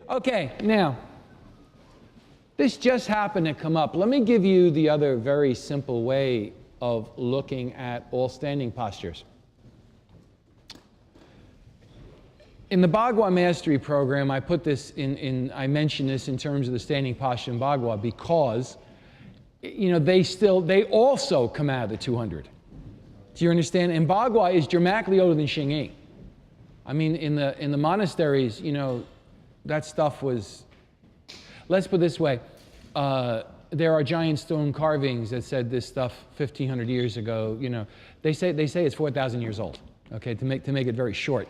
Okay, now, this just happened to come up. Let me give you the other very simple way of looking at all standing postures. In the Bhagwan Mastery Program, I put this I mention this in terms of the standing posture in Bhagwan because, you know, they also come out of the 200. Do you understand? And Bhagwan is dramatically older than Xingyi. I mean, in the monasteries, you know, that stuff was, let's put it this way, there are giant stone carvings that said this stuff 1,500 years ago. You know, they say it's 4,000 years old. Okay, to make it very short.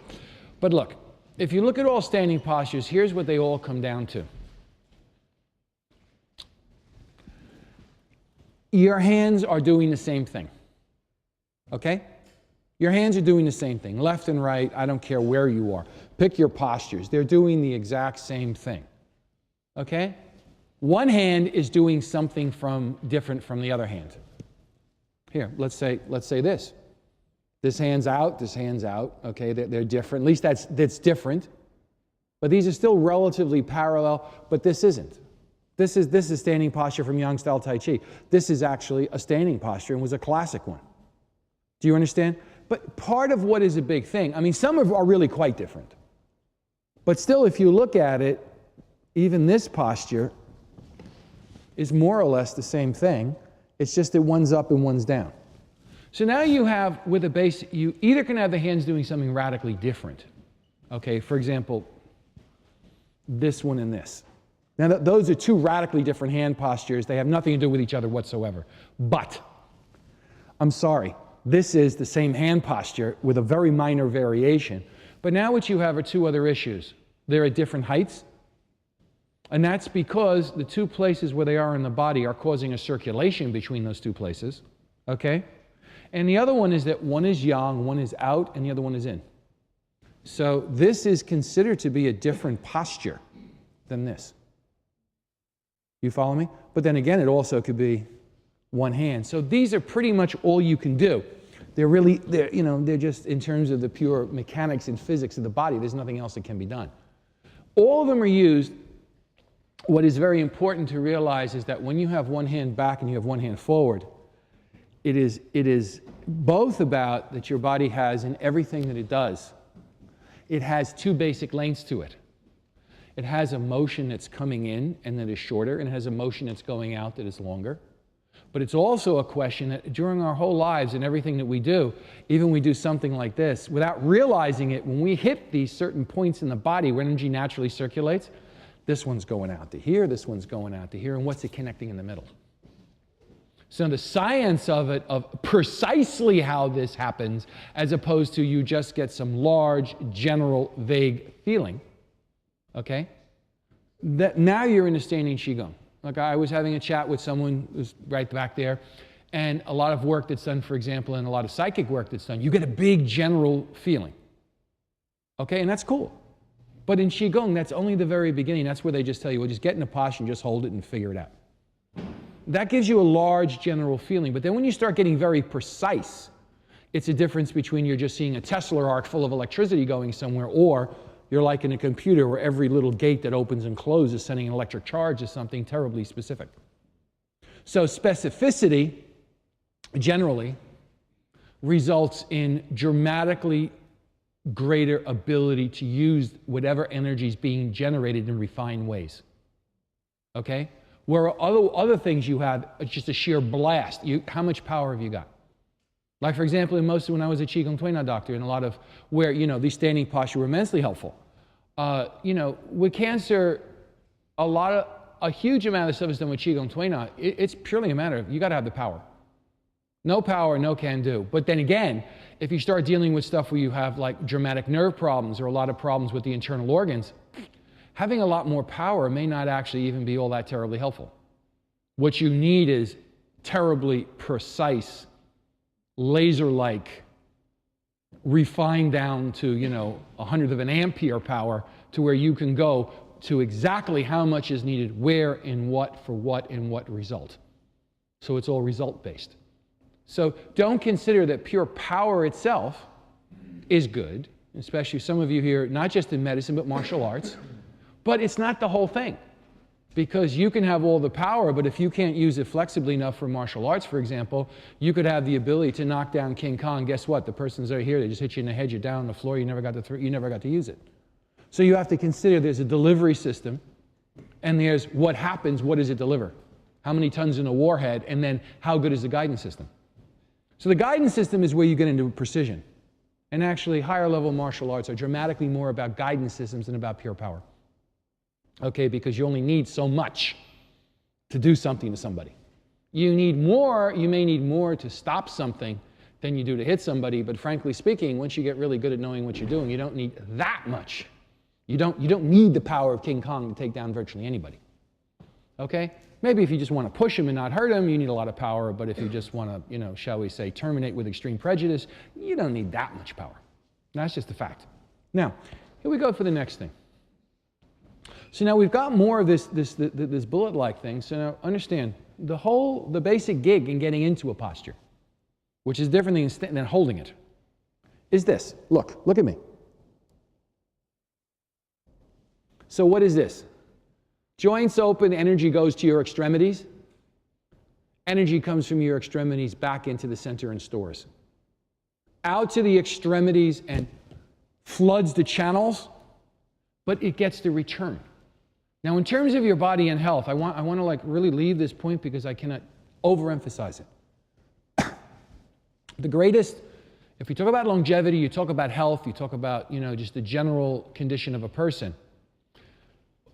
But look, if you look at all standing postures, here's what they all come down to. Your hands are doing the same thing. Okay? Your hands are doing the same thing, left and right. I don't care where you are. Pick your postures. They're doing the exact same thing. Okay? One hand is doing something different from the other hand. Here, let's say this. This hand's out, this hand's out. Okay, they're different. At least that's different. But these are still relatively parallel, but this isn't. This is standing posture from Yang style Tai Chi. This is actually a standing posture and was a classic one. Do you understand? But part of what is a big thing, I mean, some are really quite different. But still, if you look at it, even this posture is more or less the same thing. It's just that one's up and one's down. So now you have, with a base, you either can have the hands doing something radically different. Okay, for example, this one and this. Now, those are two radically different hand postures. They have nothing to do with each other whatsoever. But, I'm sorry, this is the same hand posture with a very minor variation. But now what you have are two other issues. They're at different heights. And that's because the two places where they are in the body are causing a circulation between those two places. Okay? And the other one is that one is yang, one is out, and the other one is in. So this is considered to be a different posture than this. You follow me? But then again, it also could be one hand. So these are pretty much all you can do. They're just in terms of the pure mechanics and physics of the body. There's nothing else that can be done. All of them are used. What is very important to realize is that when you have one hand back and you have one hand forward, it is both about that your body has in everything that it does. It has two basic lengths to it. It has a motion that's coming in and that is shorter, and it has a motion that's going out that is longer. But it's also a question that during our whole lives and everything that we do, even we do something like this, without realizing it, when we hit these certain points in the body where energy naturally circulates, this one's going out to here, this one's going out to here, and what's it connecting in the middle? So the science of it, of precisely how this happens, as opposed to you just get some large, general, vague feeling, okay? That now you're in the standing Qigong. Like I was having a chat with someone who's right back there, and a lot of work that's done, for example, and a lot of psychic work that's done, you get a big general feeling. Okay, and that's cool. But in Qigong, that's only the very beginning. That's where they just tell you, well, just get in a posture and just hold it and figure it out. That gives you a large general feeling. But then when you start getting very precise, it's a difference between you're just seeing a Tesla arc full of electricity going somewhere, or you're like in a computer where every little gate that opens and closes is sending an electric charge to something terribly specific. So specificity, generally, results in dramatically greater ability to use whatever energy is being generated in refined ways. Okay? Where other things you have, it's just a sheer blast. How much power have you got? Like, for example, when I was a Qigong Tuina doctor, and a lot of where, these standing postures were immensely helpful. With cancer, a huge amount of stuff is done with Qigong Tuina. It's purely a matter of, you got to have the power. No power, no can do. But then again, if you start dealing with stuff where you have like dramatic nerve problems or a lot of problems with the internal organs, having a lot more power may not actually even be all that terribly helpful. What you need is terribly precise, laser-like, refined down to, 100th of an ampere power to where you can go to exactly how much is needed, where, in what, for what, in what result. So it's all result-based. So don't consider that pure power itself is good, especially some of you here, not just in medicine, but martial arts. But it's not the whole thing. Because you can have all the power, but if you can't use it flexibly enough for martial arts, for example, you could have the ability to knock down King Kong. Guess what? The person's right here. They just hit you in the head. You're down on the floor. You never got to use it. So you have to consider there's a delivery system, and there's what happens. What does it deliver? How many tons in a warhead? And then how good is the guidance system? So the guidance system is where you get into precision. And actually, higher level martial arts are dramatically more about guidance systems than about pure power. Okay, because you only need so much to do something to somebody. You need more, you may need more to stop something than you do to hit somebody, but frankly speaking, once you get really good at knowing what you're doing, you don't need that much. You don't need the power of King Kong to take down virtually anybody. Okay? Maybe if you just want to push him and not hurt him, you need a lot of power, but if you just want to, shall we say, terminate with extreme prejudice, you don't need that much power. That's just a fact. Now, here we go for the next thing. So now we've got more of this bullet-like thing. So now understand, the basic gig in getting into a posture, which is different than holding it, is this. Look at me. So what is this? Joints open, energy goes to your extremities. Energy comes from your extremities back into the center and stores. Out to the extremities and floods the channels, but it gets the return. Now, in terms of your body and health, I want to really leave this point because I cannot overemphasize it. The greatest, if you talk about longevity, you talk about health, you talk about, just the general condition of a person.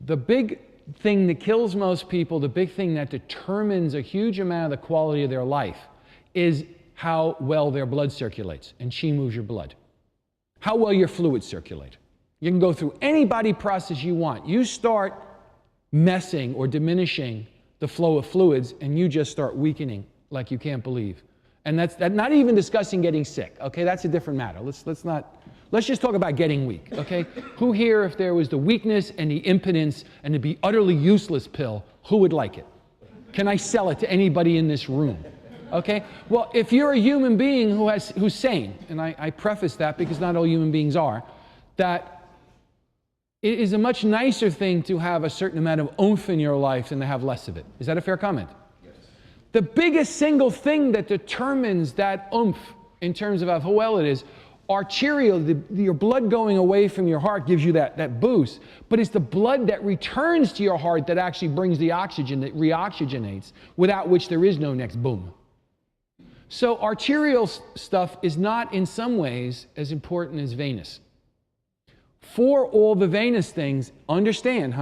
The big thing that kills most people, the big thing that determines a huge amount of the quality of their life is how well their blood circulates. And Qi moves your blood. How well your fluids circulate. You can go through any body process you want. You start messing or diminishing the flow of fluids, and you just start weakening like you can't believe. And that's not even discussing getting sick, okay? That's a different matter. Let's just talk about getting weak, okay? Who here, if there was the weakness and the impotence and to be utterly useless pill, who would like it? Can I sell it to anybody in this room? Okay? Well, if you're a human being who's sane, and I preface that because not all human beings are, that it is a much nicer thing to have a certain amount of oomph in your life than to have less of it. Is that a fair comment? Yes. The biggest single thing that determines that oomph in terms of how well it is, arterial, your blood going away from your heart gives you that boost, but it's the blood that returns to your heart that actually brings the oxygen, that reoxygenates, without which there is no next boom. So arterial stuff is not in some ways as important as venous. For all the venous things, understand,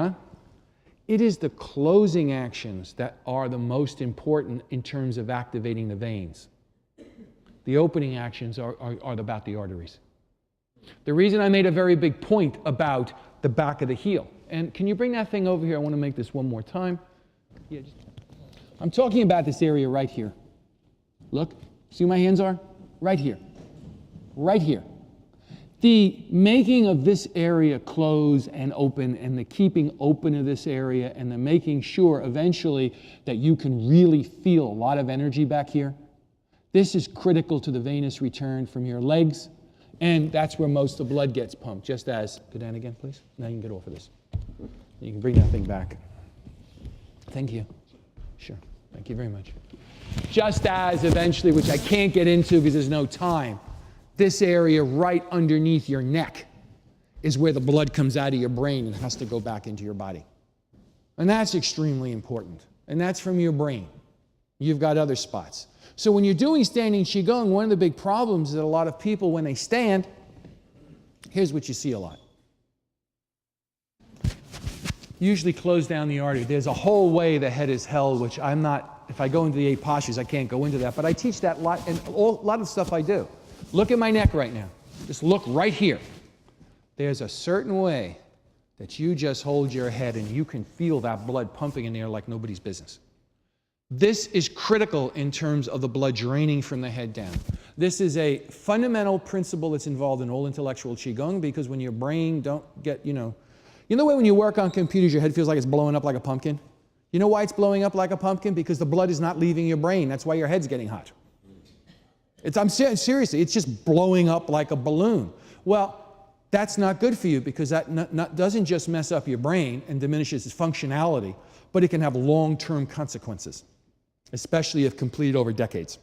it is the closing actions that are the most important in terms of activating the veins. The opening actions are about the arteries. The reason I made a very big point about the back of the heel, and can you bring that thing over here? I want to make this one more time. Yeah, I'm talking about this area right here. Look, see where my hands are? Right here. Right here. The making of this area close and open, and the keeping open of this area, and the making sure eventually that you can really feel a lot of energy back here, this is critical to the venous return from your legs, and that's where most of the blood gets pumped, just as, go down again, please. Now you can get off of this. You can bring that thing back. Thank you. Sure. Thank you very much. Just as eventually, which I can't get into because there's no time, this area right underneath your neck is where the blood comes out of your brain and has to go back into your body. And that's extremely important. And that's from your brain. You've got other spots. So when you're doing standing Qigong, one of the big problems is that a lot of people, when they stand, here's what you see a lot. Usually close down the artery. There's a whole way the head is held, which I'm not, if I go into the 8 postures, I can't go into that. But I teach that a lot, and a lot of stuff I do. Look at my neck right now. Just look right here. There's a certain way that you just hold your head and you can feel that blood pumping in there like nobody's business. This is critical in terms of the blood draining from the head down. This is a fundamental principle that's involved in all intellectual Qigong, because when your brain don't get, you know the way when you work on computers, your head feels like it's blowing up like a pumpkin? You know why it's blowing up like a pumpkin? Because the blood is not leaving your brain. That's why your head's getting hot. Seriously, it's just blowing up like a balloon. Well, That's not good for you because that doesn't just mess up your brain and diminishes its functionality, but it can have long-term consequences, especially if completed over decades.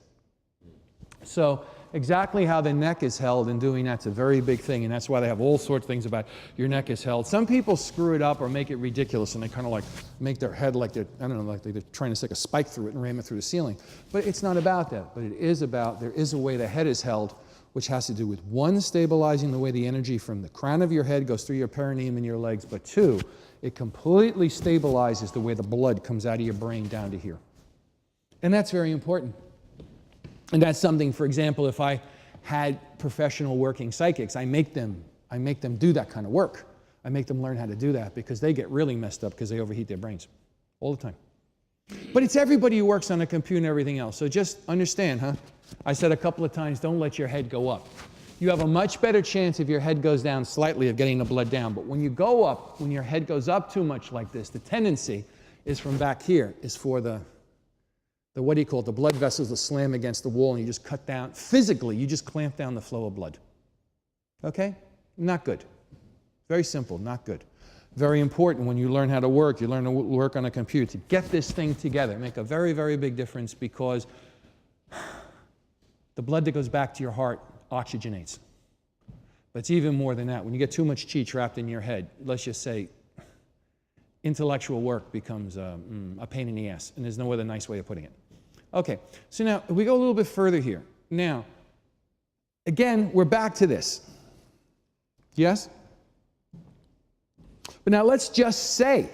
So exactly how the neck is held in doing that's a very big thing, and that's why they have all sorts of things about your neck is held. Some people screw it up or make it ridiculous, and they kind of like make their head like they're, I don't know, like they're trying to stick a spike through it and ram it through the ceiling. But it's not about that. But it is about, there is a way the head is held, which has to do with, one, stabilizing the way the energy from the crown of your head goes through your perineum and your legs, but two, it completely stabilizes the way the blood comes out of your brain down to here. And that's very important. And that's something, for example, if I had professional working psychics, I make them do that kind of work. I make them learn how to do that because they get really messed up because they overheat their brains all the time. But it's everybody who works on a computer and everything else. So just understand, I said a couple of times, don't let your head go up. You have a much better chance if your head goes down slightly of getting the blood down. But when you go up, when your head goes up too much like this, the tendency is from back here, is for the what do you call it, the blood vessels to slam against the wall and you just cut down, physically, you just clamp down the flow of blood. Okay? Not good. Very simple, not good. Very important when you learn how to work, you learn to work on a computer, to get this thing together, make a very, very big difference because the blood that goes back to your heart oxygenates. But it's even more than that. When you get too much chi trapped in your head, let's just say, intellectual work becomes a pain in the ass, and there's no other nice way of putting it. Okay, so now we go a little bit further here. Now, again, we're back to this. Yes? But now let us just say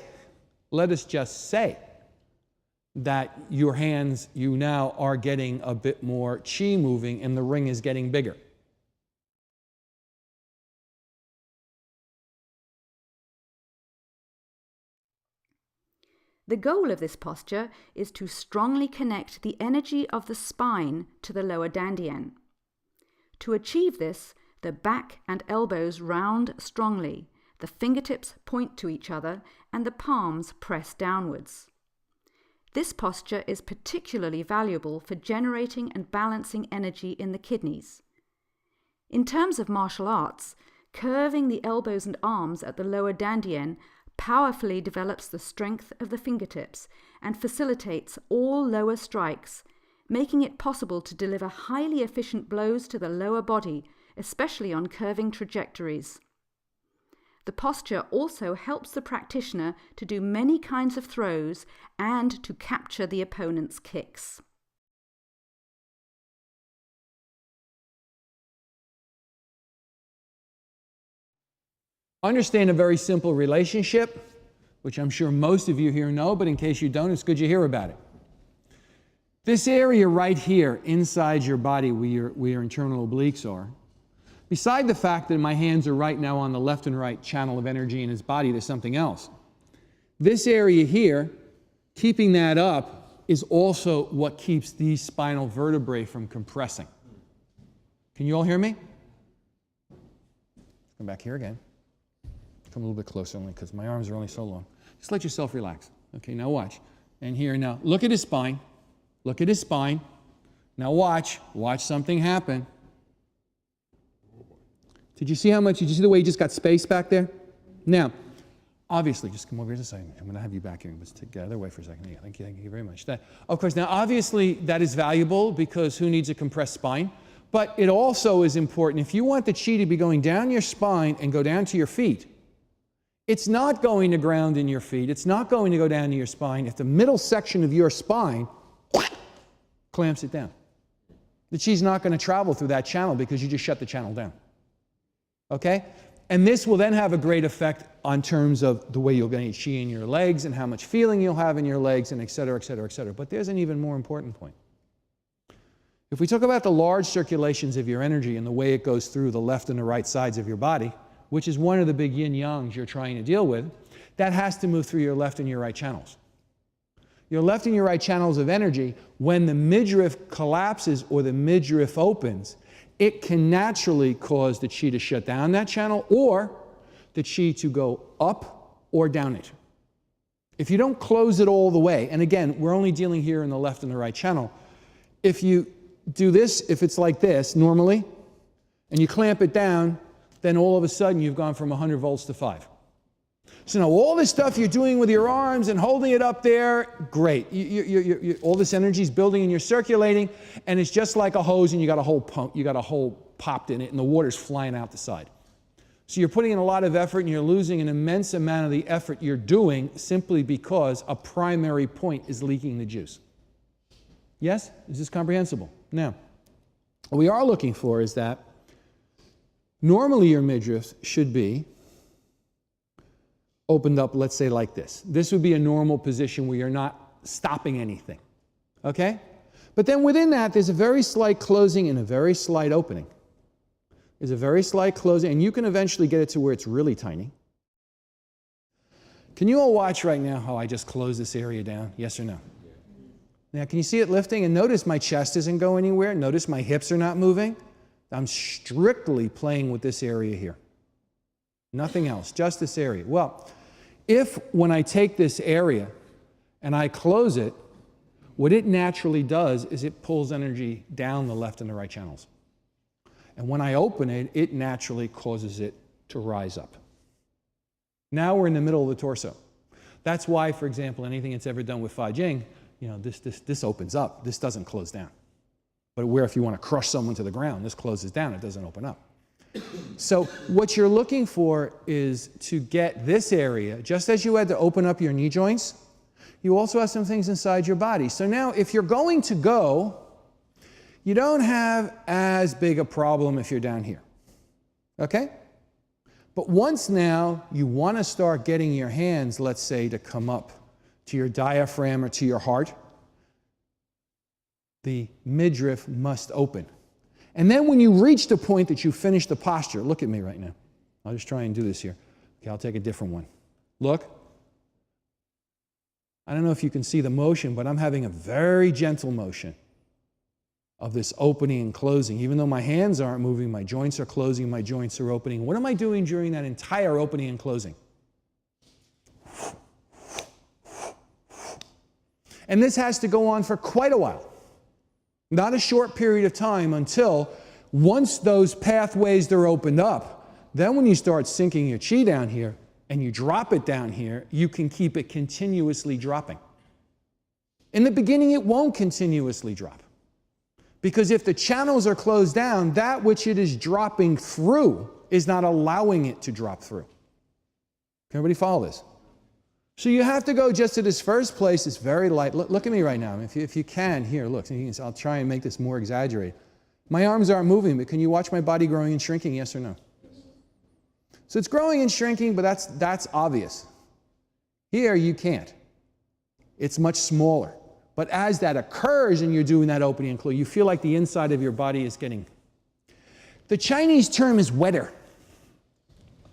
that your hands, you now are getting a bit more chi moving and the ring is getting bigger. The goal of this posture is to strongly connect the energy of the spine to the lower dantian. To achieve this, the back and elbows round strongly, the fingertips point to each other, and the palms press downwards. This posture is particularly valuable for generating and balancing energy in the kidneys. In terms of martial arts, curving the elbows and arms at the lower dantian powerfully develops the strength of the fingertips and facilitates all lower strikes, making it possible to deliver highly efficient blows to the lower body, especially on curving trajectories. The posture also helps the practitioner to do many kinds of throws and to capture the opponent's kicks. Understand a very simple relationship, which I'm sure most of you here know, but in case you don't, it's good you hear about it. This area right here inside your body where your internal obliques are, beside the fact that my hands are right now on the left and right channel of energy in his body, there's something else. This area here, keeping that up, is also what keeps these spinal vertebrae from compressing. Can you all hear me? Come back here again. Come a little bit closer only because my arms are only so long. Just let yourself relax. Okay, now watch. And here now, look at his spine. Look at his spine. Now watch. Watch something happen. Did you see the way he just got space back there? Now, obviously, just come over here just a second. I'm going to have you back here. Let's take the other way for a second. Yeah, thank you very much. Of course, now obviously that is valuable because who needs a compressed spine? But it also is important. If you want the chi to be going down your spine and go down to your feet, it's not going to ground in your feet. It's not going to go down to your spine if the middle section of your spine clamps it down. The chi's not going to travel through that channel because you just shut the channel down. Okay? And this will then have a great effect on terms of the way you'll get chi in your legs and how much feeling you'll have in your legs and et cetera, et cetera, et cetera. But there's an even more important point. If we talk about the large circulations of your energy and the way it goes through the left and the right sides of your body, which is one of the big yin-yangs you're trying to deal with, that has to move through your left and your right channels. Your left and your right channels of energy, when the midriff collapses or the midriff opens, it can naturally cause the chi to shut down that channel or the chi to go up or down it. If you don't close it all the way, and again, we're only dealing here in the left and the right channel, if you do this, if it's like this normally, and you clamp it down, then all of a sudden you've gone from 100 volts to 5. So now all this stuff you're doing with your arms and holding it up there, great. All this energy is building and you're circulating, and it's just like a hose, and you got a hole pump, you got a hole popped in it, and the water's flying out the side. So you're putting in a lot of effort, and you're losing an immense amount of the effort you're doing simply because a primary point is leaking the juice. Yes? Is this comprehensible? Now, what we are looking for is that normally your midriff should be opened up, let's say like this. This would be a normal position where you're not stopping anything. Okay? But then within that, there's a very slight closing and a very slight opening. There's a very slight closing, and you can eventually get it to where it's really tiny. Can you all watch right now how I just close this area down? Yes or no? Now, can you see it lifting? And notice my chest isn't going anywhere. Notice my hips are not moving. I'm strictly playing with this area here. Nothing else, just this area. Well, if when I take this area and I close it, what it naturally does is it pulls energy down the left and the right channels. And when I open it, it naturally causes it to rise up. Now we're in the middle of the torso. That's why, for example, anything that's ever done with Fa Jing, this opens up. This doesn't close down. But where if you want to crush someone to the ground, this closes down. It doesn't open up. So what you're looking for is to get this area, just as you had to open up your knee joints, you also have some things inside your body. So now if you're going to go, you don't have as big a problem if you're down here. Okay? But once now you want to start getting your hands, let's say, to come up to your diaphragm or to your heart, the midriff must open. And then when you reach the point that you finish the posture, look at me right now. I'll just try and do this here. Okay, I'll take a different one. Look. I don't know if you can see the motion, but I'm having a very gentle motion of this opening and closing. Even though my hands aren't moving, my joints are closing, my joints are opening. What am I doing during that entire opening and closing? And this has to go on for quite a while. Not a short period of time until once those pathways are opened up, then when you start sinking your chi down here and you drop it down here, you can keep it continuously dropping. In the beginning, it won't continuously drop. Because if the channels are closed down, that which it is dropping through is not allowing it to drop through. Can everybody follow this? So you have to go just to this first place. It's very light. Look at me right now. If you can, here, look. I'll try and make this more exaggerated. My arms aren't moving, but can you watch my body growing and shrinking, yes or no? So it's growing and shrinking, but that's obvious. Here, you can't. It's much smaller. But as that occurs and you're doing that opening and close, you feel like the inside of your body is getting... The Chinese term is wetter.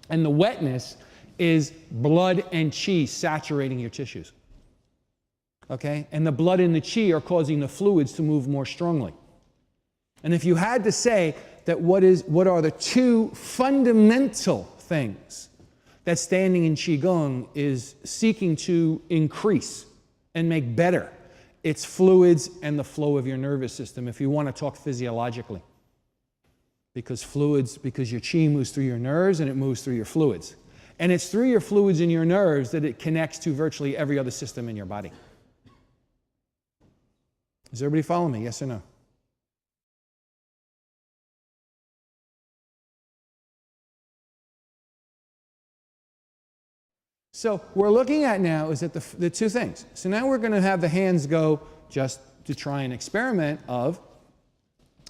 And the wetness is blood and qi saturating your tissues. Okay? And the blood and the qi are causing the fluids to move more strongly. And if you had to say that what are the two fundamental things that standing in Qigong is seeking to increase and make better, it's fluids and the flow of your nervous system, if you want to talk physiologically. Because your qi moves through your nerves and it moves through your fluids. And it's through your fluids and your nerves that it connects to virtually every other system in your body. Does everybody follow me? Yes or no? So we're looking at now is that the two things. So now we're going to have the hands go just to try an experiment of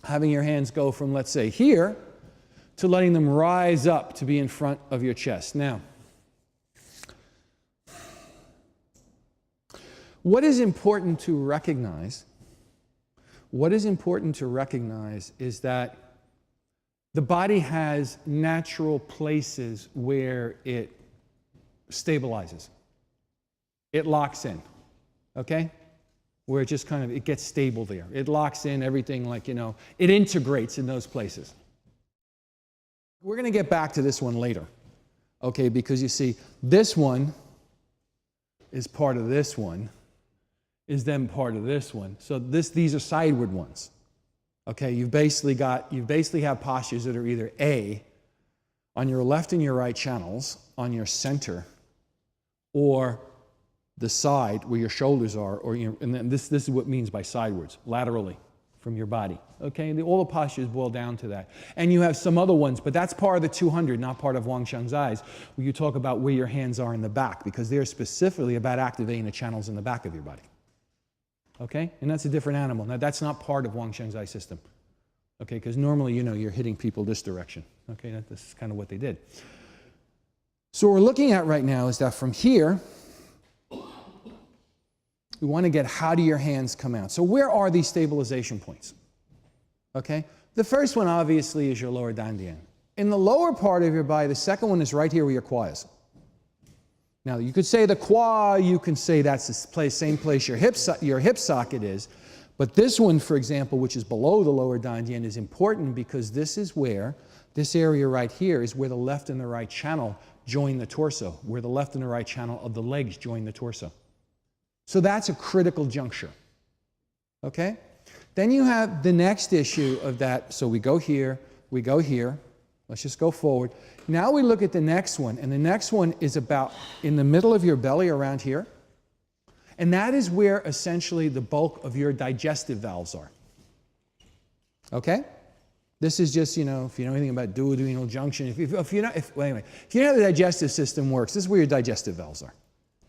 having your hands go from, let's say, here to letting them rise up to be in front of your chest. Now, what is important to recognize is that the body has natural places where it stabilizes. It locks in, okay? Where it just it gets stable there. It locks in everything it integrates in those places. We're going to get back to this one later, okay? Because you see, this one is part of this one, is then part of this one. So these are sideward ones, okay? You basically have postures that are either A, on your left and your right channels, on your center, or the side where your shoulders are, or and then this is what it means by sidewards, laterally from your body. Okay, and all the postures boil down to that. And you have some other ones, but that's part of the 200, not part of Wang Shengzai's, where you talk about where your hands are in the back, because they're specifically about activating the channels in the back of your body. Okay, and that's a different animal. Now that's not part of Wang Shengzai's system. Okay, because normally, you're hitting people this direction. Okay, this is kind of what they did. So what we're looking at right now is that from here, we want to get how do your hands come out. So where are these stabilization points? Okay, the first one obviously is your lower dantian. In the lower part of your body, the second one is right here where your quad is. Now you could say the quad, you can say that's the same place your hip socket is, but this one, for example, which is below the lower dantian, is important because this is where, this area right here is where the left and the right channel join the torso, where the left and the right channel of the legs join the torso. So that's a critical juncture. Okay? Then you have the next issue of that. So we go here, we go here. Let's just go forward. Now we look at the next one, and the next one is about in the middle of your belly around here. And that is where essentially the bulk of your digestive valves are. Okay? This is just, if you know anything about duodenal junction, if you know how the digestive system works, this is where your digestive valves are.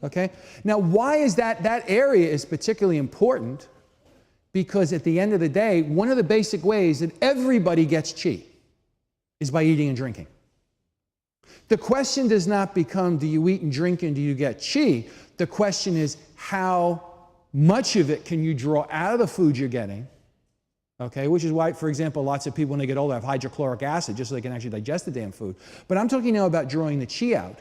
Okay? Now, why is that area is particularly important? Because at the end of the day, one of the basic ways that everybody gets qi is by eating and drinking. The question does not become, do you eat and drink and do you get qi? The question is, how much of it can you draw out of the food you're getting? Okay, which is why, for example, lots of people when they get older have hydrochloric acid just so they can actually digest the damn food. But I'm talking now about drawing the qi out.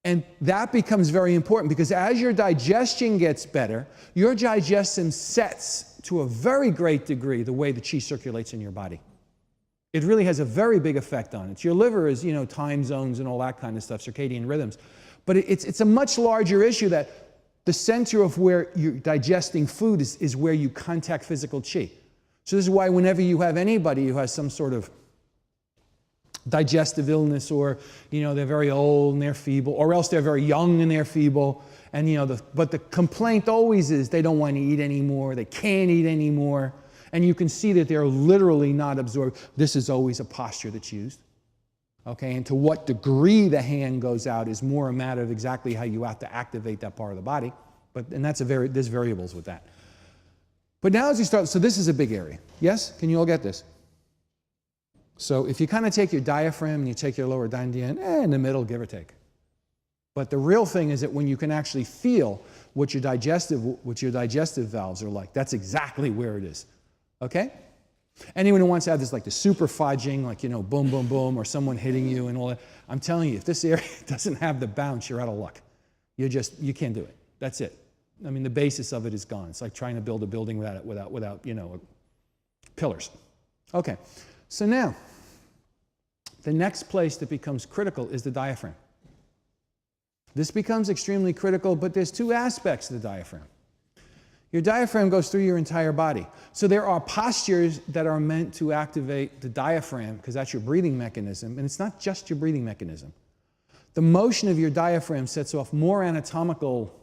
And that becomes very important because as your digestion gets better, your digestion sets to a very great degree the way the qi circulates in your body. It really has a very big effect on it. Your liver is, time zones and all that kind of stuff, circadian rhythms. But it's a much larger issue that the center of where you're digesting food is where you contact physical qi. So this is why whenever you have anybody who has some sort of digestive illness, or they're very old and they're feeble, or else they're very young and they're feeble, and but the complaint always is they don't want to eat anymore, they can't eat anymore, and you can see that they're literally not absorbed. This is always a posture that's used. Okay, and to what degree the hand goes out is more a matter of exactly how you have to activate that part of the body, and there's variables with that. But now as you start, so this is a big area. Yes? Can you all get this? So if you kind of take your diaphragm and you take your lower dantian, in the middle, give or take. But the real thing is that when you can actually feel what your digestive valves are like, that's exactly where it is. Okay? Anyone who wants to have this, like the super fudging, like, boom, boom, boom, or someone hitting you and all that, I'm telling you, if this area doesn't have the bounce, you're out of luck. You can't do it. That's it. I mean, the basis of it is gone. It's like trying to build a building without pillars. Okay. So now, the next place that becomes critical is the diaphragm. This becomes extremely critical, but there's two aspects to the diaphragm. Your diaphragm goes through your entire body. So there are postures that are meant to activate the diaphragm, because that's your breathing mechanism, and it's not just your breathing mechanism. The motion of your diaphragm sets off more anatomical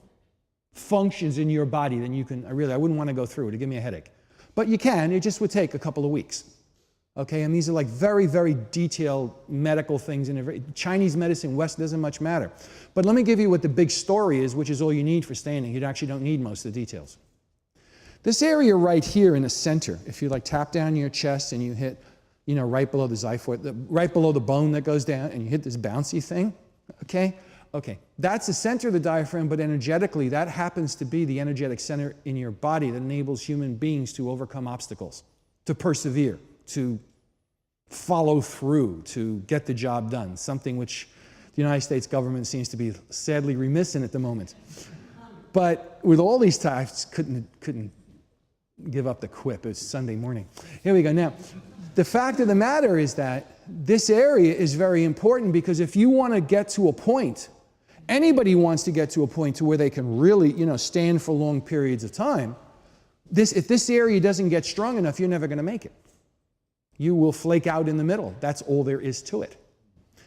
functions in your body than you can, I wouldn't want to go through it, it'd give me a headache. But you can, it just would take a couple of weeks. Okay, and these are like very, very detailed medical things. Chinese medicine, West, doesn't much matter. But let me give you what the big story is, which is all you need for standing. You actually don't need most of the details. This area right here in the center, if you tap down your chest and you hit, right below the xiphoid, right below the bone that goes down, and you hit this bouncy thing, okay? Okay, that's the center of the diaphragm, but energetically, that happens to be the energetic center in your body that enables human beings to overcome obstacles, to persevere, to follow through, to get the job done, something which the United States government seems to be sadly remiss in at the moment. But with all these types, couldn't give up the quip. It's Sunday morning. Here we go. Now, the fact of the matter is that this area is very important, because if you want to get to a point, anybody wants to get to a point to where they can really, stand for long periods of time, if this area doesn't get strong enough, you're never going to make it. You will flake out in the middle. That's all there is to it.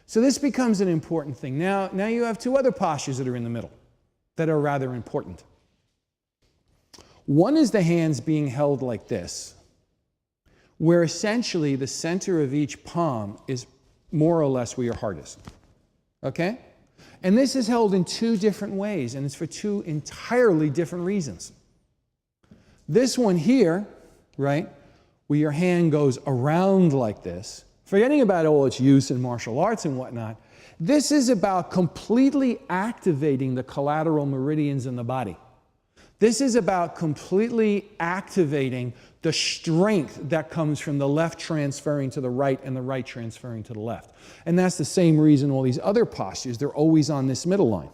So this becomes an important thing. Now you have two other postures that are in the middle that are rather important. One is the hands being held like this, where essentially the center of each palm is more or less where your heart is. Okay? And this is held in two different ways, and it's for two entirely different reasons. This one here, right, where your hand goes around like this, forgetting about all its use in martial arts and whatnot, this is about completely activating the collateral meridians in the body. This is about completely activating the strength that comes from the left transferring to the right and the right transferring to the left. And that's the same reason all these other postures, they're always on this middle line.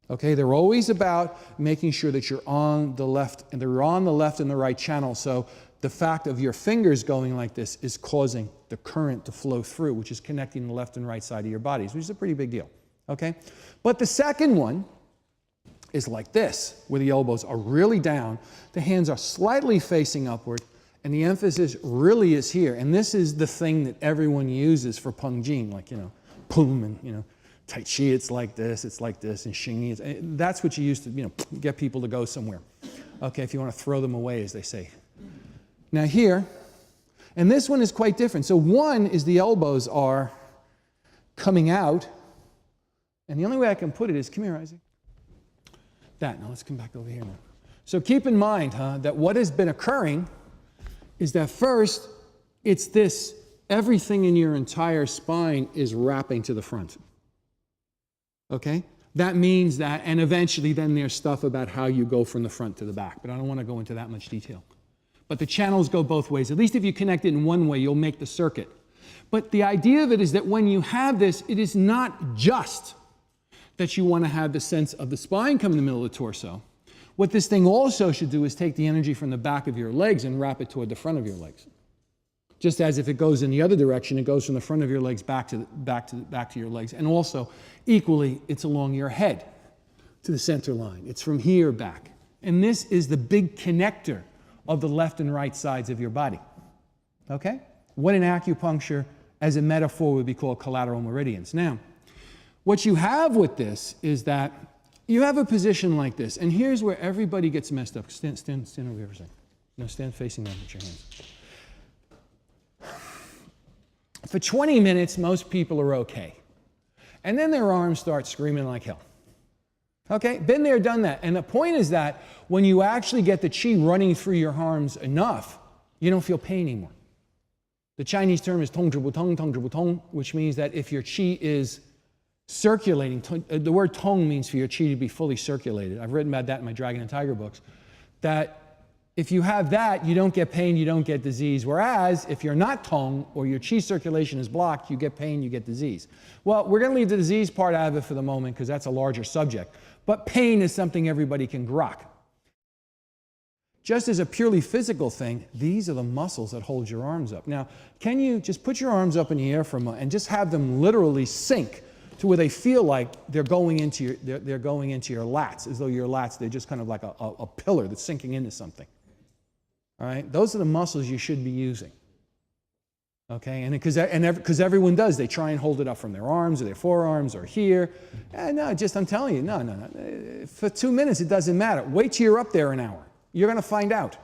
Okay, they're always about making sure that you're on the left, and they're on the left and the right channel. So the fact of your fingers going like this is causing the current to flow through, which is connecting the left and right side of your bodies, which is a pretty big deal. Okay, but the second one is like this, where the elbows are really down, the hands are slightly facing upward, and the emphasis really is here. And this is the thing that everyone uses for Pungjin, like, Pum, and, Tai Chi, it's like this, and Xingyi, that's what you use to, get people to go somewhere. Okay, if you want to throw them away, as they say. Now here, and this one is quite different. So one is the elbows are coming out, and the only way I can put it is, come here, Isaac. Now let's come back over here now. So keep in mind, that what has been occurring is that first, it's this, everything in your entire spine is wrapping to the front. Okay? That means that, and eventually then there's stuff about how you go from the front to the back, but I don't want to go into that much detail. But the channels go both ways. At least if you connect it in one way, you'll make the circuit. But the idea of it is that when you have this, it is not just that you want to have the sense of the spine come in the middle of the torso. What this thing also should do is take the energy from the back of your legs and wrap it toward the front of your legs. Just as if it goes in the other direction, it goes from the front of your legs back to your legs. And also, equally, it's along your head to the center line. It's from here back. And this is the big connector of the left and right sides of your body. Okay? What in acupuncture, as a metaphor, would be called collateral meridians. Now, what you have with this is that you have a position like this, and here's where everybody gets messed up. Stand over here for a second. No, stand facing them with your hands. For 20 minutes, most people are okay. And then their arms start screaming like hell. Okay, been there, done that. And the point is that when you actually get the qi running through your arms enough, you don't feel pain anymore. The Chinese term is tong zhi bu tong, which means that if your qi is circulating, the word tong means for your qi to be fully circulated. I've written about that in my Dragon and Tiger books, that if you have that, you don't get pain, you don't get disease. Whereas if you're not tong, or your qi circulation is blocked, you get pain, you get disease. Well, we're going to leave the disease part out of it for the moment because that's a larger subject. But pain is something everybody can grok. Just as a purely physical thing, these are the muscles that hold your arms up. Now, can you just put your arms up in the air for a moment and just have them literally sink to where they feel like they're going into your lats, as though your lats, they're just kind of like a pillar that's sinking into something. All right? Those are the muscles you should be using. Okay? And because everyone does, they try and hold it up from their arms or their forearms or here. No, I'm telling you, no. For 2 minutes, it doesn't matter. Wait till you're up there an hour. You're going to find out.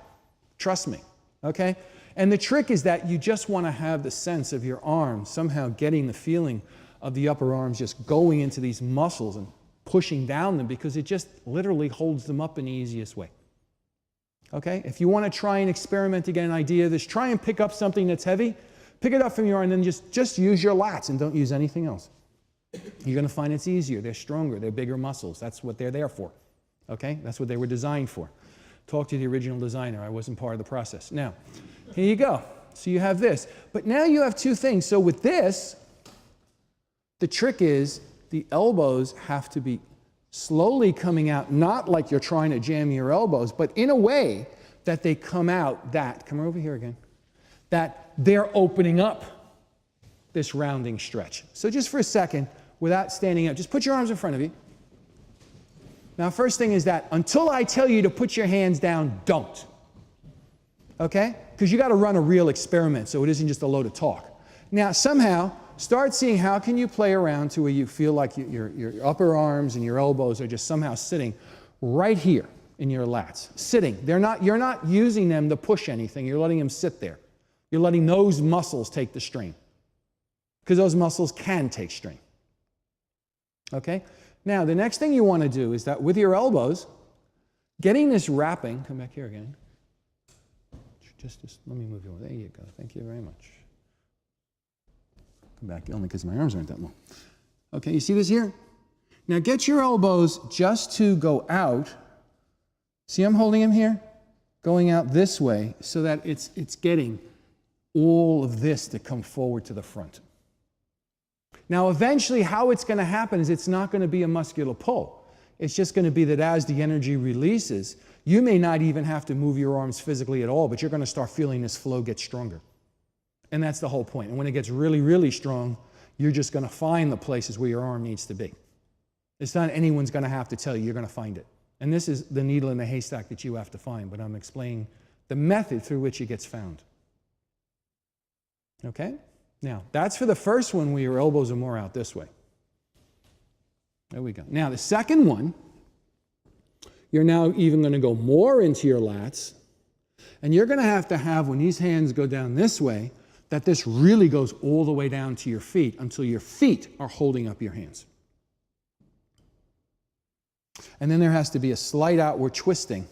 Trust me. Okay? And the trick is that you just want to have the sense of your arms somehow getting the feeling of the upper arms just going into these muscles and pushing down them, because it just literally holds them up in the easiest way. Okay? If you want to try and experiment to get an idea of this, try and pick up something that's heavy, pick it up from your arm, and then just use your lats and don't use anything else. You're going to find it's easier. They're stronger. They're bigger muscles. That's what they're there for. Okay? That's what they were designed for. Talk to the original designer. I wasn't part of the process. Now, here you go. So you have this. But now you have two things. So with this, the trick is the elbows have to be slowly coming out, not like you're trying to jam your elbows, but in a way that they come out come over here again, that they're opening up this rounding stretch. So just for a second, without standing up, just put your arms in front of you. Now, first thing is that until I tell you to put your hands down, don't. Okay? Because you got to run a real experiment, so it isn't just a load of talk. Now, somehow, start seeing how can you play around to where you feel like your upper arms and your elbows are just somehow sitting right here in your lats. Sitting. You're not using them to push anything. You're letting them sit there. You're letting those muscles take the strain. Because those muscles can take strain. Okay? Now, the next thing you want to do is that with your elbows, getting this wrapping, come back here again. Just let me move you over. There you go. Thank you very much. Come back, only because my arms aren't that long. Okay, you see this here? Now get your elbows just to go out. See, I'm holding them here? Going out this way so that it's getting all of this to come forward to the front. Now, eventually, how it's going to happen is it's not going to be a muscular pull. It's just going to be that as the energy releases, you may not even have to move your arms physically at all, but you're going to start feeling this flow get stronger. And that's the whole point. And when it gets really, really strong, you're just going to find the places where your arm needs to be. It's not anyone's going to have to tell you. You're going to find it. And this is the needle in the haystack that you have to find, but I'm explaining the method through which it gets found. Okay? Now, that's for the first one where your elbows are more out this way. There we go. Now, the second one, you're now even going to go more into your lats, and you're going to have, when these hands go down this way, that this really goes all the way down to your feet until your feet are holding up your hands. And then there has to be a slight outward twisting.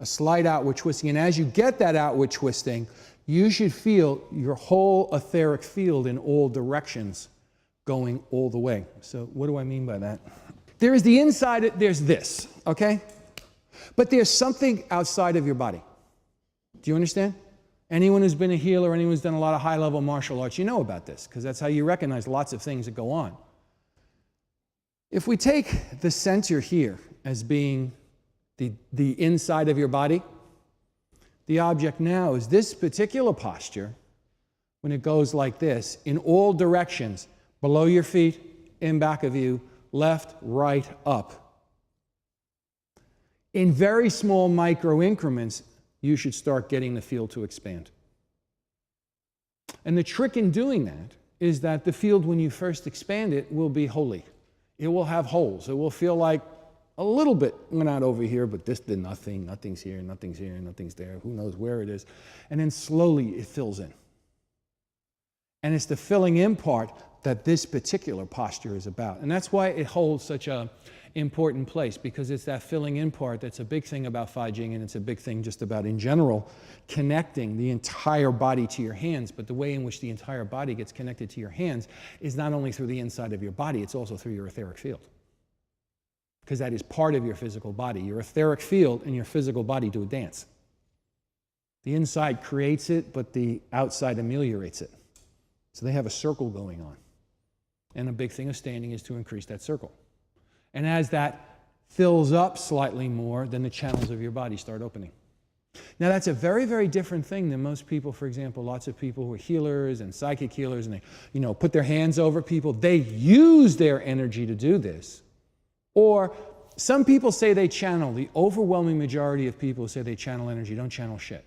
A slight outward twisting. And as you get that outward twisting, you should feel your whole etheric field in all directions going all the way. So what do I mean by that? There is the inside, there's this, okay? But there's something outside of your body. Do you understand? Anyone who's been a healer, anyone who's done a lot of high-level martial arts, you know about this, because that's how you recognize lots of things that go on. If we take the center here as being the inside of your body, the object now is this particular posture, when it goes like this, in all directions, below your feet, in back of you, left, right, up. In very small micro increments, you should start getting the field to expand. And the trick in doing that is that the field, when you first expand it, will be holy. It will have holes. It will feel like a little bit went out over here, but this did nothing. Nothing's here, nothing's here, nothing's there. Who knows where it is? And then slowly it fills in. And it's the filling in part that this particular posture is about. And that's why it holds such an important place, because it's that filling in part that's a big thing about Fai Jing, and it's a big thing just about, in general, connecting the entire body to your hands. But the way in which the entire body gets connected to your hands is not only through the inside of your body, it's also through your etheric field. Because that is part of your physical body. Your etheric field and your physical body do a dance. The inside creates it, but the outside ameliorates it. So they have a circle going on. And a big thing of standing is to increase that circle. And as that fills up slightly more, then the channels of your body start opening. Now that's a very, very different thing than most people, for example, lots of people who are healers and psychic healers, and they, put their hands over people. They use their energy to do this. Or some people say they channel. The overwhelming majority of people who say they channel energy don't channel shit.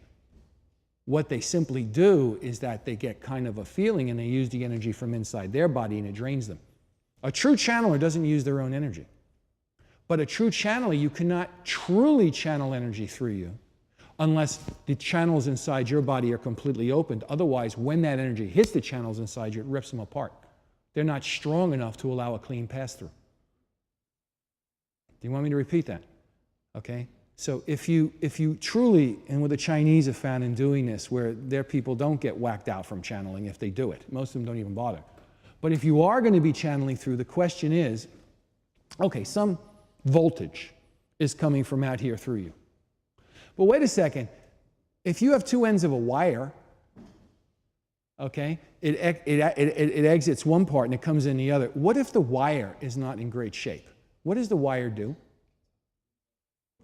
What they simply do is that they get kind of a feeling and they use the energy from inside their body and it drains them. A true channeler doesn't use their own energy. But a true channeler, you cannot truly channel energy through you unless the channels inside your body are completely opened. Otherwise, when that energy hits the channels inside you, it rips them apart. They're not strong enough to allow a clean pass-through. Do you want me to repeat that? Okay? So if you truly, and what the Chinese have found in doing this, where their people don't get whacked out from channeling if they do it. Most of them don't even bother. But if you are going to be channeling through, the question is, okay, some voltage is coming from out here through you. But wait a second. If you have two ends of a wire, okay, it exits one part and it comes in the other. What if the wire is not in great shape? What does the wire do?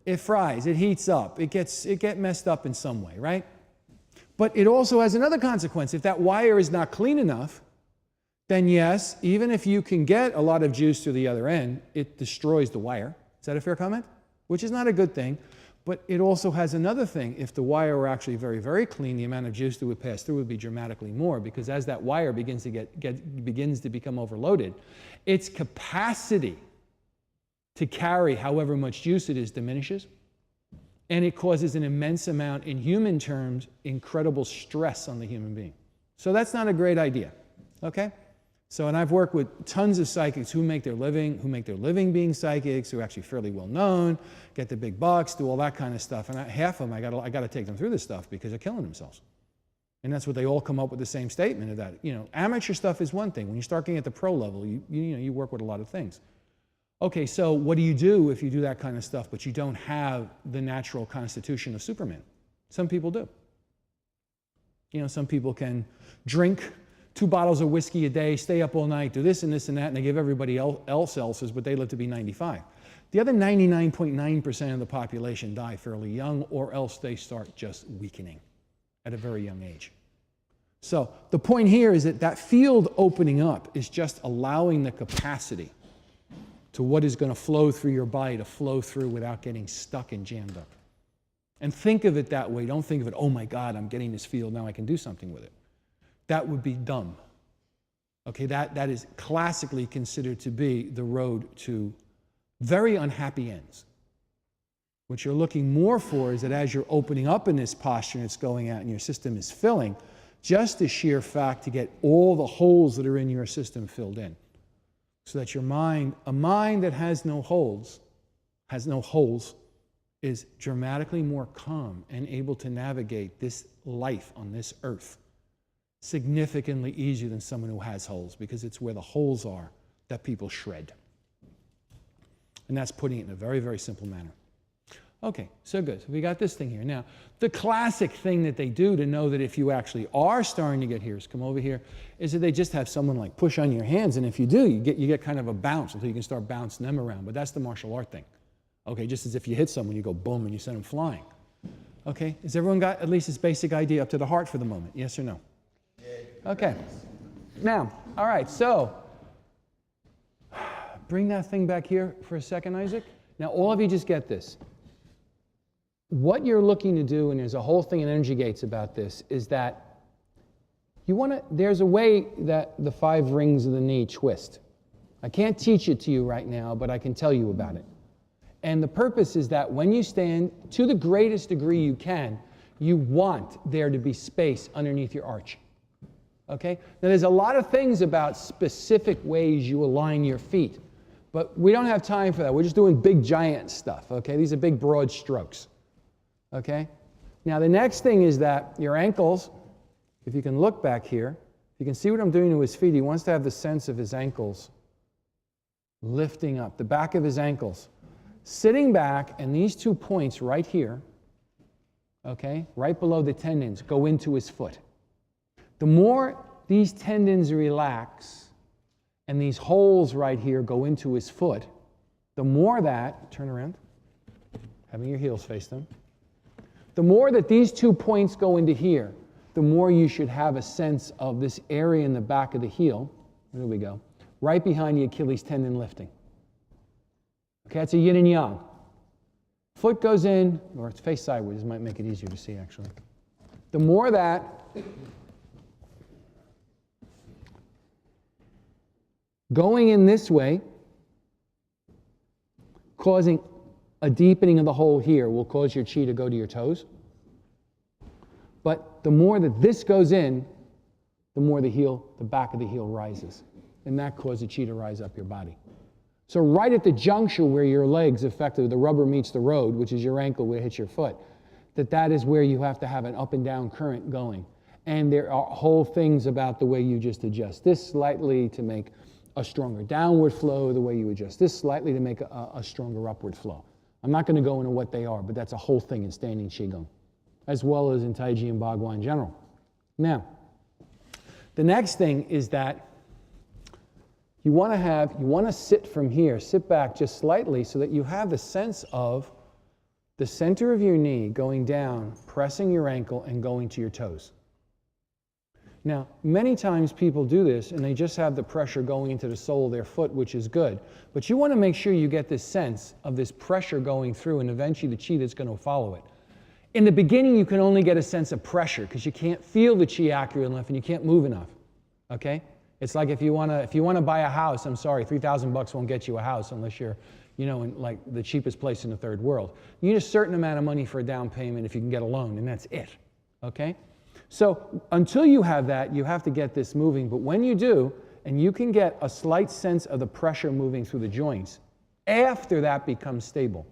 It fries, it heats up, it gets messed up in some way, right? But it also has another consequence. If that wire is not clean enough, then yes, even if you can get a lot of juice through the other end, it destroys the wire. Is that a fair comment? Which is not a good thing. But it also has another thing. If the wire were actually very, very clean, the amount of juice that would pass through would be dramatically more, because as that wire begins to become overloaded, its capacity to carry however much juice it is diminishes, and it causes an immense amount, in human terms, incredible stress on the human being. So that's not a great idea, okay? So, and I've worked with tons of psychics who make their living being psychics, who are actually fairly well known, get the big bucks, do all that kind of stuff. And half of them, I got to take them through this stuff because they're killing themselves. And that's what they all come up with the same statement of that. You know, amateur stuff is one thing. When you start getting at the pro level, you work with a lot of things. Okay, so what do you do if you do that kind of stuff, but you don't have the natural constitution of Superman? Some people do. You know, some people can drink 2 bottles of whiskey a day, stay up all night, do this and this and that, and they give everybody else's, but they live to be 95. The other 99.9% of the population die fairly young, or else they start just weakening at a very young age. So the point here is that field opening up is just allowing the capacity to what is going to flow through your body to flow through without getting stuck and jammed up. And think of it that way. Don't think of it, oh my God, I'm getting this field, now I can do something with it. That would be dumb. Okay, that is classically considered to be the road to very unhappy ends. What you're looking more for is that as you're opening up in this posture and it's going out and your system is filling, just the sheer fact to get all the holes that are in your system filled in. So that your mind, a mind that has no holes, is dramatically more calm and able to navigate this life on this earth significantly easier than someone who has holes, because it's where the holes are that people shred. And that's putting it in a very, very simple manner. Okay, so good. So we got this thing here. Now, the classic thing that they do to know that if you actually are starting to get here, come over here, is that they just have someone like push on your hands, and if you do, you get kind of a bounce until you can start bouncing them around. But that's the martial art thing. Okay, just as if you hit someone, you go boom, and you send them flying. Okay, has everyone got at least this basic idea up to the heart for the moment? Yes or no? Okay. Now, all right, so bring that thing back here for a second, Isaac. Now, all of you just get this. What you're looking to do, and there's a whole thing in Energy Gates about this, is that there's a way that the 5 rings of the knee twist. I can't teach it to you right now, but I can tell you about it. And the purpose is that when you stand, to the greatest degree you can, you want there to be space underneath your arch. Okay? Now, there's a lot of things about specific ways you align your feet, but we don't have time for that. We're just doing big, giant stuff. Okay? These are big, broad strokes. Okay? Now, the next thing is that your ankles, if you can look back here, you can see what I'm doing to his feet. He wants to have the sense of his ankles lifting up, the back of his ankles. Sitting back, and these 2 points right here, okay, right below the tendons, go into his foot. The more these tendons relax and these holes right here go into his foot, the more that, turn around, having your heels face them, the more that these 2 points go into here, the more you should have a sense of this area in the back of the heel, there we go, right behind the Achilles tendon lifting. Okay, that's a yin and yang. Foot goes in, or it's face sideways, might make it easier to see actually. The more that going in this way, causing a deepening of the hole here, will cause your chi to go to your toes. But the more that this goes in, the more the back of the heel rises. And that causes the chi to rise up your body. So right at the juncture where your legs, effectively, the rubber meets the road, which is your ankle where it hits your foot, that is where you have to have an up and down current going. And there are whole things about the way you just adjust this slightly to make a stronger downward flow, the way you adjust this slightly to make a stronger upward flow. I'm not going to go into what they are, but that's a whole thing in standing Qigong, as well as in Tai Chi and Bagua in general. Now, the next thing is that you want to sit from here, sit back just slightly so that you have the sense of the center of your knee going down, pressing your ankle and going to your toes. Now, many times people do this and they just have the pressure going into the sole of their foot, which is good. But you want to make sure you get this sense of this pressure going through, and eventually the chi that's going to follow it. In the beginning, you can only get a sense of pressure because you can't feel the chi accurate enough and you can't move enough. Okay? It's like if you want to buy a house, I'm sorry, $3,000 won't get you a house unless you're, in like the cheapest place in the third world. You need a certain amount of money for a down payment if you can get a loan, and that's it. Okay? So until you have that, you have to get this moving. But when you do, and you can get a slight sense of the pressure moving through the joints, after that becomes stable.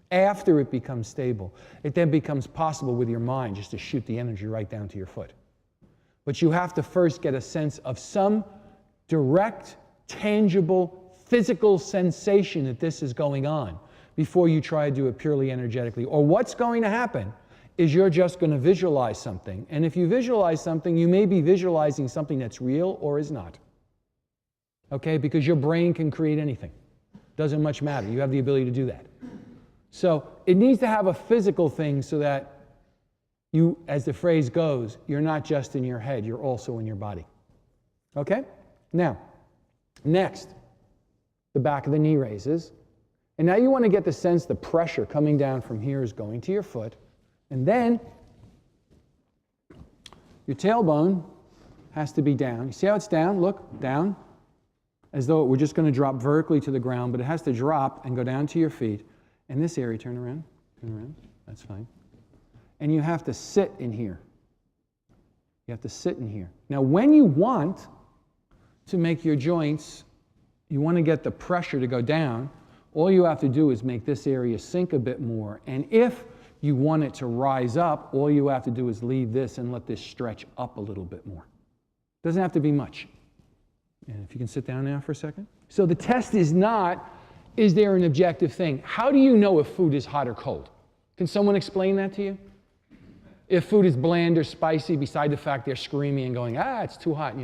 After it becomes stable, it then becomes possible with your mind just to shoot the energy right down to your foot. But you have to first get a sense of some direct, tangible, physical sensation that this is going on before you try to do it purely energetically. Or what's going to happen is you're just going to visualize something. And if you visualize something, you may be visualizing something that's real or is not. Okay? Because your brain can create anything. Doesn't much matter. You have the ability to do that. So it needs to have a physical thing so that you, as the phrase goes, you're not just in your head, you're also in your body. Okay? Now, next, the back of the knee raises. And now you want to get the sense the pressure coming down from here is going to your foot. And then your tailbone has to be down. You see how it's down? Look, down. As though it were just going to drop vertically to the ground, but it has to drop and go down to your feet. And this area, turn around, that's fine. And you have to sit in here. You have to sit in here. Now, when you want to make your joints, you want to get the pressure to go down, all you have to do is make this area sink a bit more. And if you want it to rise up, all you have to do is leave this and let this stretch up a little bit more. Doesn't have to be much. And if you can sit down now for a second. So the test is not, is there an objective thing? How do you know if food is hot or cold? Can someone explain that to you? If food is bland or spicy, beside the fact they're screaming and going, it's too hot.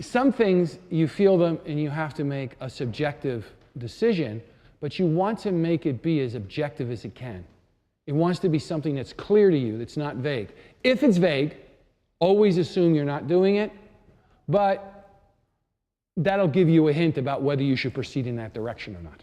Some things, you feel them and you have to make a subjective decision, but you want to make it be as objective as it can. It wants to be something that's clear to you, that's not vague. If it's vague, always assume you're not doing it, but that'll give you a hint about whether you should proceed in that direction or not.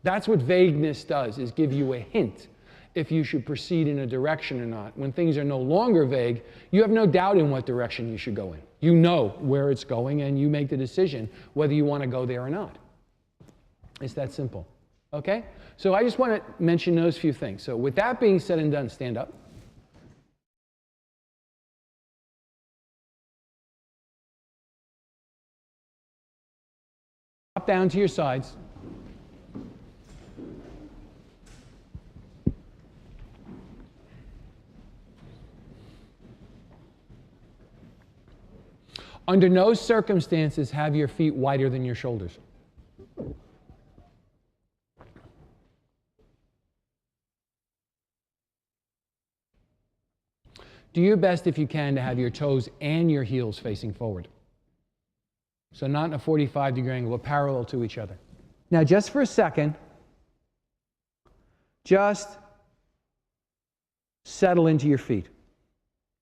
That's what vagueness does, is give you a hint if you should proceed in a direction or not. When things are no longer vague, you have no doubt in what direction you should go in. You know where it's going, and you make the decision whether you want to go there or not. It's that simple. Okay? So I just want to mention those few things. So with that being said and done, stand up. Drop down to your sides. Under no circumstances have your feet wider than your shoulders. Do your best if you can to have your toes and your heels facing forward. So not in a 45-degree angle, but parallel to each other. Now just for a second, just settle into your feet.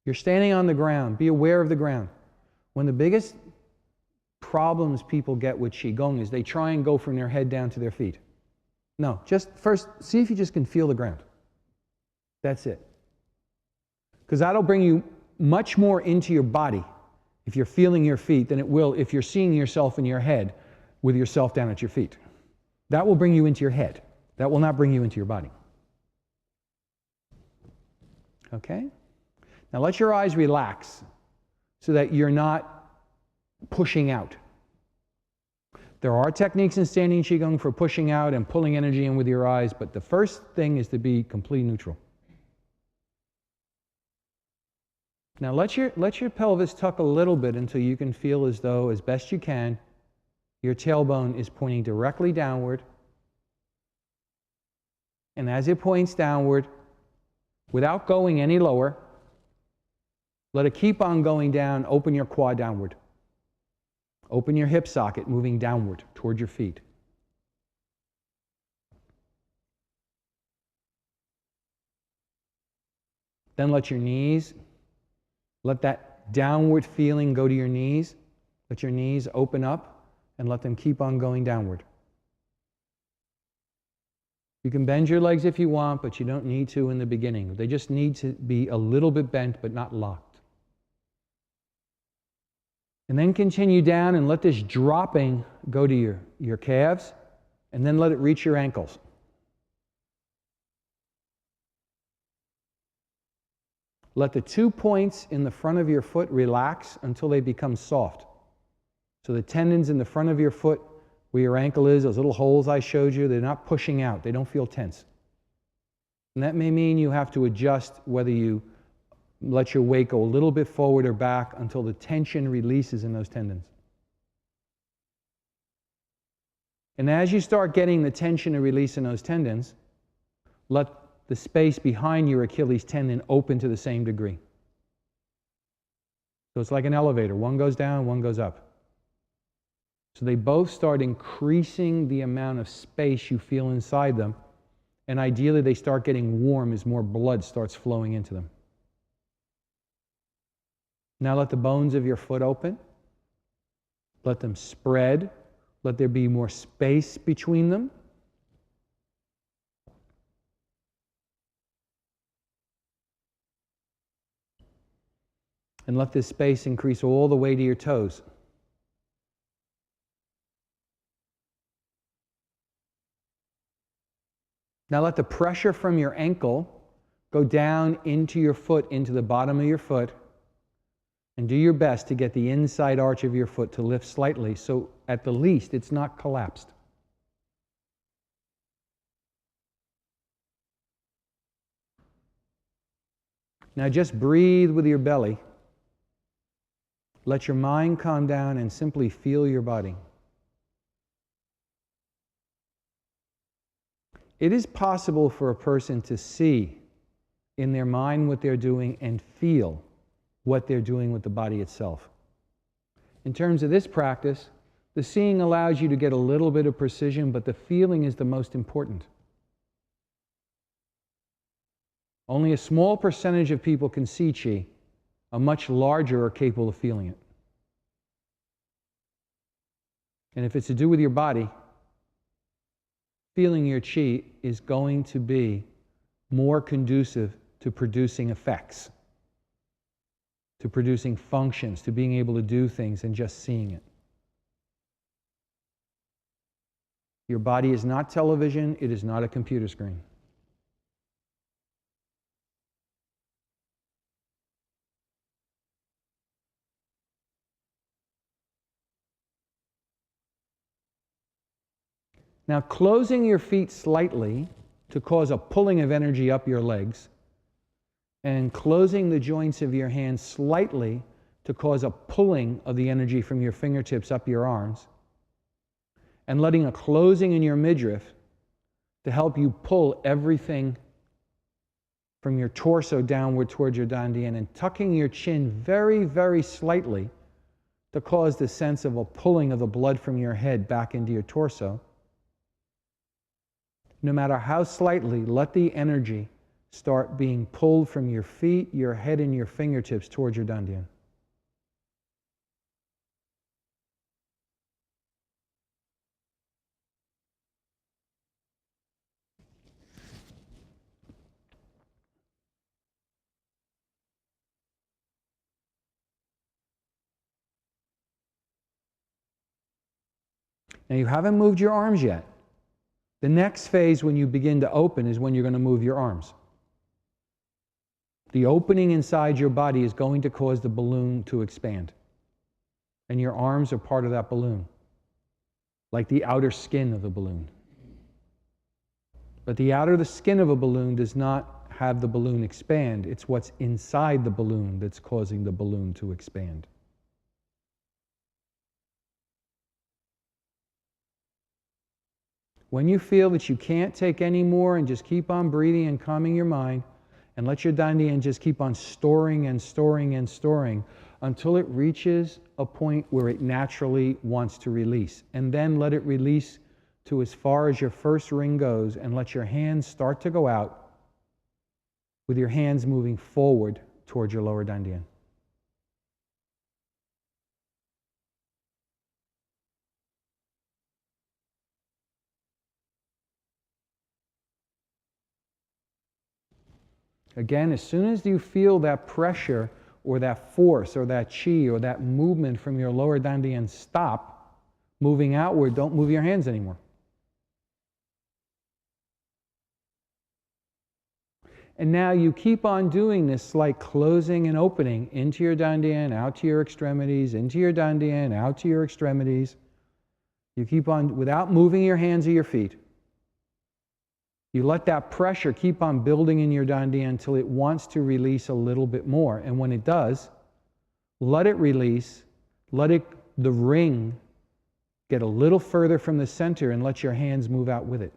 You're standing on the ground. Be aware of the ground. One of the biggest problems people get with Qigong is they try and go from their head down to their feet. No, just first see if you just can feel the ground. That's it. Because that'll bring you much more into your body if you're feeling your feet than it will if you're seeing yourself in your head with yourself down at your feet. That will bring you into your head. That will not bring you into your body. Okay? Now let your eyes relax so that you're not pushing out. There are techniques in standing Qigong for pushing out and pulling energy in with your eyes, but the first thing is to be completely neutral. Now let your pelvis tuck a little bit until you can feel as though, as best you can, your tailbone is pointing directly downward. And as it points downward, without going any lower, let it keep on going down. Open your quad downward. Open your hip socket, moving downward toward your feet. Then let your knees, let that downward feeling go to your knees. Let your knees open up and let them keep on going downward. You can bend your legs if you want, but you don't need to in the beginning. They just need to be a little bit bent, but not locked. And then continue down and let this dropping go to your calves, and then let it reach your ankles. Let the 2 points in the front of your foot relax until they become soft. So the tendons in the front of your foot, where your ankle is, those little holes I showed you, they're not pushing out. They don't feel tense. And that may mean you have to adjust whether you let your weight go a little bit forward or back until the tension releases in those tendons. And as you start getting the tension and release in those tendons, let the space behind your Achilles tendon open to the same degree. So it's like an elevator. One goes down, one goes up. So they both start increasing the amount of space you feel inside them, and ideally they start getting warm as more blood starts flowing into them. Now let the bones of your foot open. Let them spread. Let there be more space between them. And let this space increase all the way to your toes. Now let the pressure from your ankle go down into your foot, into the bottom of your foot, and do your best to get the inside arch of your foot to lift slightly so at the least it's not collapsed. Now just breathe with your belly. Let your mind calm down and simply feel your body. It is possible for a person to see in their mind what they're doing and feel what they're doing with the body itself. In terms of this practice, the seeing allows you to get a little bit of precision, but the feeling is the most important. Only a small percentage of people can see qi. A much larger are capable of feeling it. And if it's to do with your body, feeling your qi is going to be more conducive to producing effects, to producing functions, to being able to do things than just seeing it. Your body is not television, it is not a computer screen. Now, closing your feet slightly to cause a pulling of energy up your legs, and closing the joints of your hands slightly to cause a pulling of the energy from your fingertips up your arms, and letting a closing in your midriff to help you pull everything from your torso downward towards your dantian, and tucking your chin very, very slightly to cause the sense of a pulling of the blood from your head back into your torso. No matter how slightly, let the energy start being pulled from your feet, your head, and your fingertips towards your dantian. Now you haven't moved your arms yet. The next phase when you begin to open is when you're going to move your arms. The opening inside your body is going to cause the balloon to expand. And your arms are part of that balloon, like the outer skin of the balloon. But the outer skin of a balloon does not have the balloon expand. It's what's inside the balloon that's causing the balloon to expand. When you feel that you can't take any more, and just keep on breathing and calming your mind, and let your dantian just keep on storing and storing and storing until it reaches a point where it naturally wants to release. And then let it release to as far as your first ring goes, and let your hands start to go out with your hands moving forward towards your lower dantian. Again, as soon as you feel that pressure or that force or that chi or that movement from your lower dantian stop moving outward, don't move your hands anymore. And now you keep on doing this slight closing and opening into your dantian, out to your extremities, into your dantian, out to your extremities. You keep on, without moving your hands or your feet. You let that pressure keep on building in your dantian until it wants to release a little bit more. And when it does, let it release, the ring get a little further from the center and let your hands move out with it.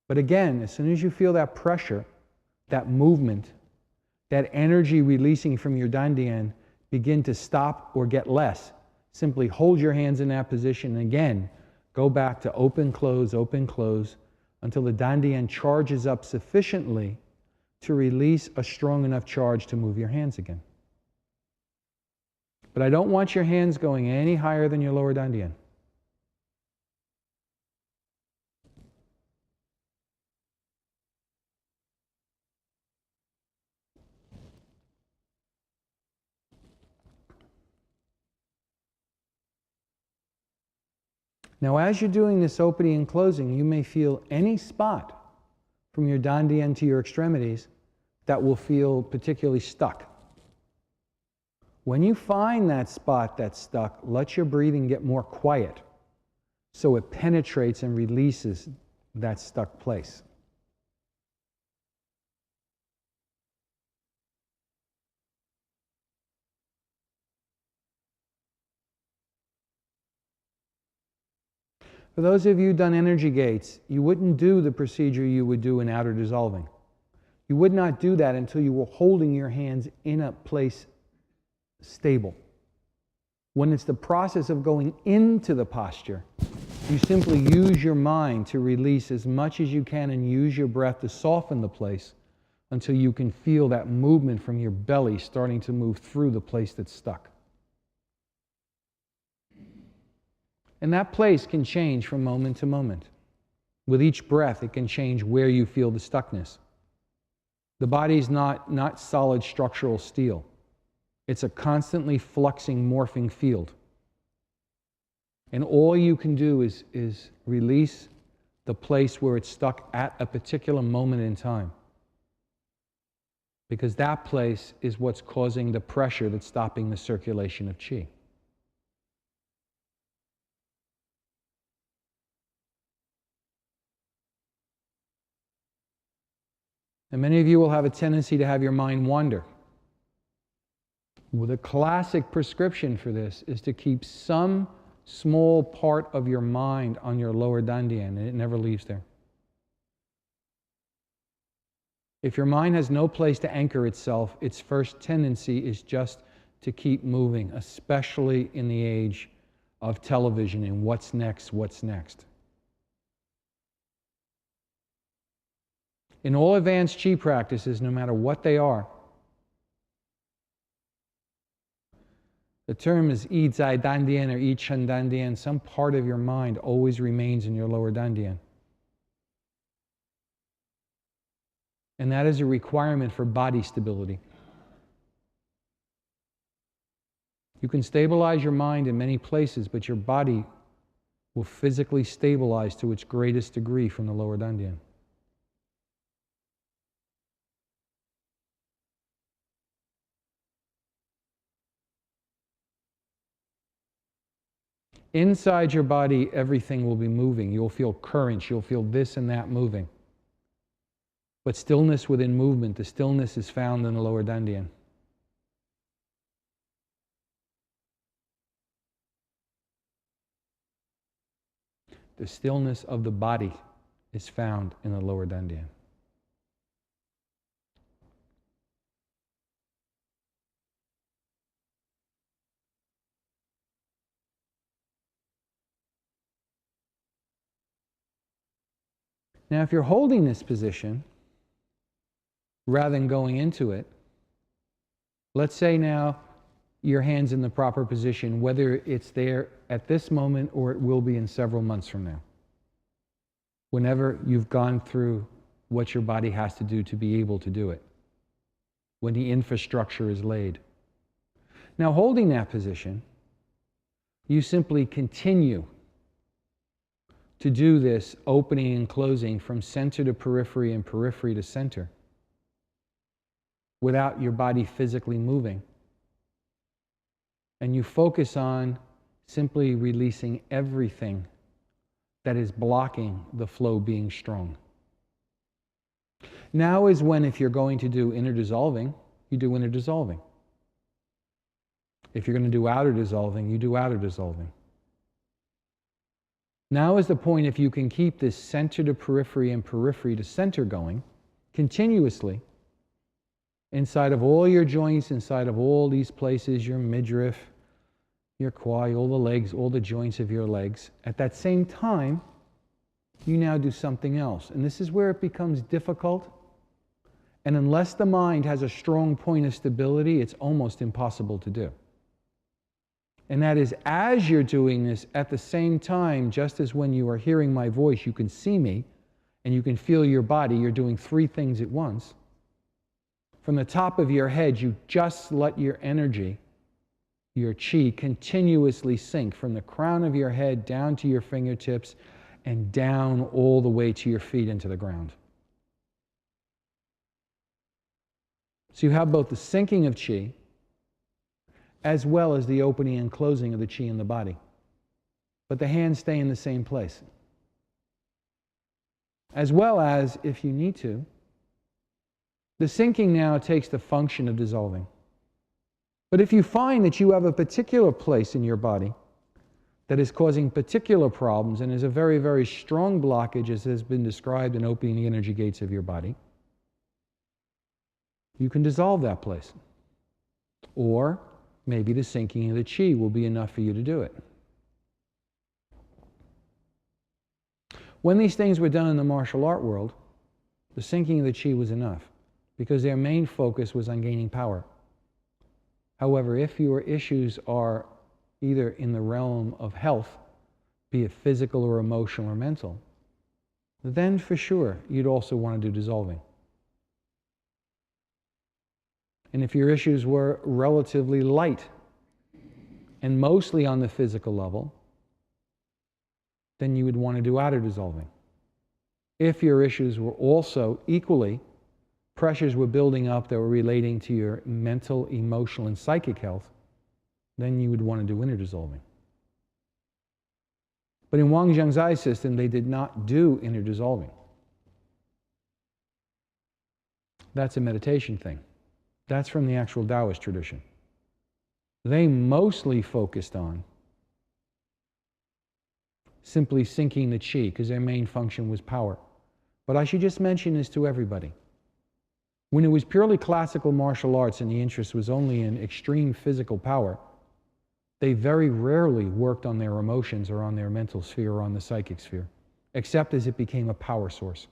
But again, as soon as you feel that pressure, that movement, that energy releasing from your dantian begin to stop or get less, simply hold your hands in that position and again, go back to open, close, until the dantian charges up sufficiently to release a strong enough charge to move your hands again. But I don't want your hands going any higher than your lower dantian. Now, as you're doing this opening and closing, you may feel any spot from your dantian to your extremities that will feel particularly stuck. When you find that spot that's stuck, let your breathing get more quiet so it penetrates and releases that stuck place. For those of you who've done energy gates, you wouldn't do the procedure you would do in outer dissolving. You would not do that until you were holding your hands in a place stable. When it's the process of going into the posture, you simply use your mind to release as much as you can and use your breath to soften the place until you can feel that movement from your belly starting to move through the place that's stuck. And that place can change from moment to moment. With each breath, it can change where you feel the stuckness. The body's not solid structural steel. It's a constantly fluxing, morphing field. And all you can do is release the place where it's stuck at a particular moment in time. Because that place is what's causing the pressure that's stopping the circulation of chi. And many of you will have a tendency to have your mind wander. Well, the classic prescription for this is to keep some small part of your mind on your lower dantian, and it never leaves there. If your mind has no place to anchor itself, its first tendency is just to keep moving, especially in the age of television and what's next, what's next. In all advanced chi practices, no matter what they are, the term is I Zai Dandian or I Chen Dandian. Some part of your mind always remains in your lower dandian. And that is a requirement for body stability. You can stabilize your mind in many places, but your body will physically stabilize to its greatest degree from the lower dandian. Inside your body, everything will be moving. You'll feel currents, you'll feel this and that moving. But stillness within movement, the stillness is found in the lower dandian. The stillness of the body is found in the lower dandian. Now, if you're holding this position, rather than going into it, let's say now your hand's in the proper position, whether it's there at this moment or it will be in several months from now. Whenever you've gone through what your body has to do to be able to do it. when the infrastructure is laid. Now, holding that position, you simply continue to do this opening and closing from center to periphery and periphery to center without your body physically moving. And you focus on simply releasing everything that is blocking the flow being strong. Now is when, if you're going to do inner dissolving, you do inner dissolving. If you're going to do outer dissolving, you do outer dissolving. Now is the point, if you can keep this center to periphery and periphery to center going continuously inside of all your joints, inside of all these places, your midriff, your quad, all the legs, all the joints of your legs. At that same time, you now do something else. And this is where it becomes difficult. And unless the mind has a strong point of stability, it's almost impossible to do. And that is, as you're doing this, at the same time, just as when you are hearing my voice, you can see me and you can feel your body, you're doing three things at once. From the top of your head, you just let your energy, your chi, continuously sink from the crown of your head down to your fingertips and down all the way to your feet into the ground. So you have both the sinking of chi as well as the opening and closing of the chi in the body. But the hands stay in the same place. As well as, if you need to, the sinking now takes the function of dissolving. But if you find that you have a particular place in your body that is causing particular problems and is a very, very strong blockage, as has been described in opening the energy gates of your body, you can dissolve that place. Or maybe the sinking of the chi will be enough for you to do it. When these things were done in the martial art world, the sinking of the chi was enough because their main focus was on gaining power. However, if your issues are either in the realm of health, be it physical or emotional or mental, then for sure you'd also want to do dissolving. And if your issues were relatively light and mostly on the physical level, then you would want to do outer dissolving. If your issues were also equally, pressures were building up that were relating to your mental, emotional, and psychic health, then you would want to do inner dissolving. But in Wang Zhangzai's system, they did not do inner dissolving. That's a meditation thing. That's from the actual Taoist tradition. They mostly focused on simply sinking the chi because their main function was power. But I should just mention this to everybody. When it was purely classical martial arts and the interest was only in extreme physical power, they very rarely worked on their emotions or on their mental sphere or on the psychic sphere, except as it became a power source.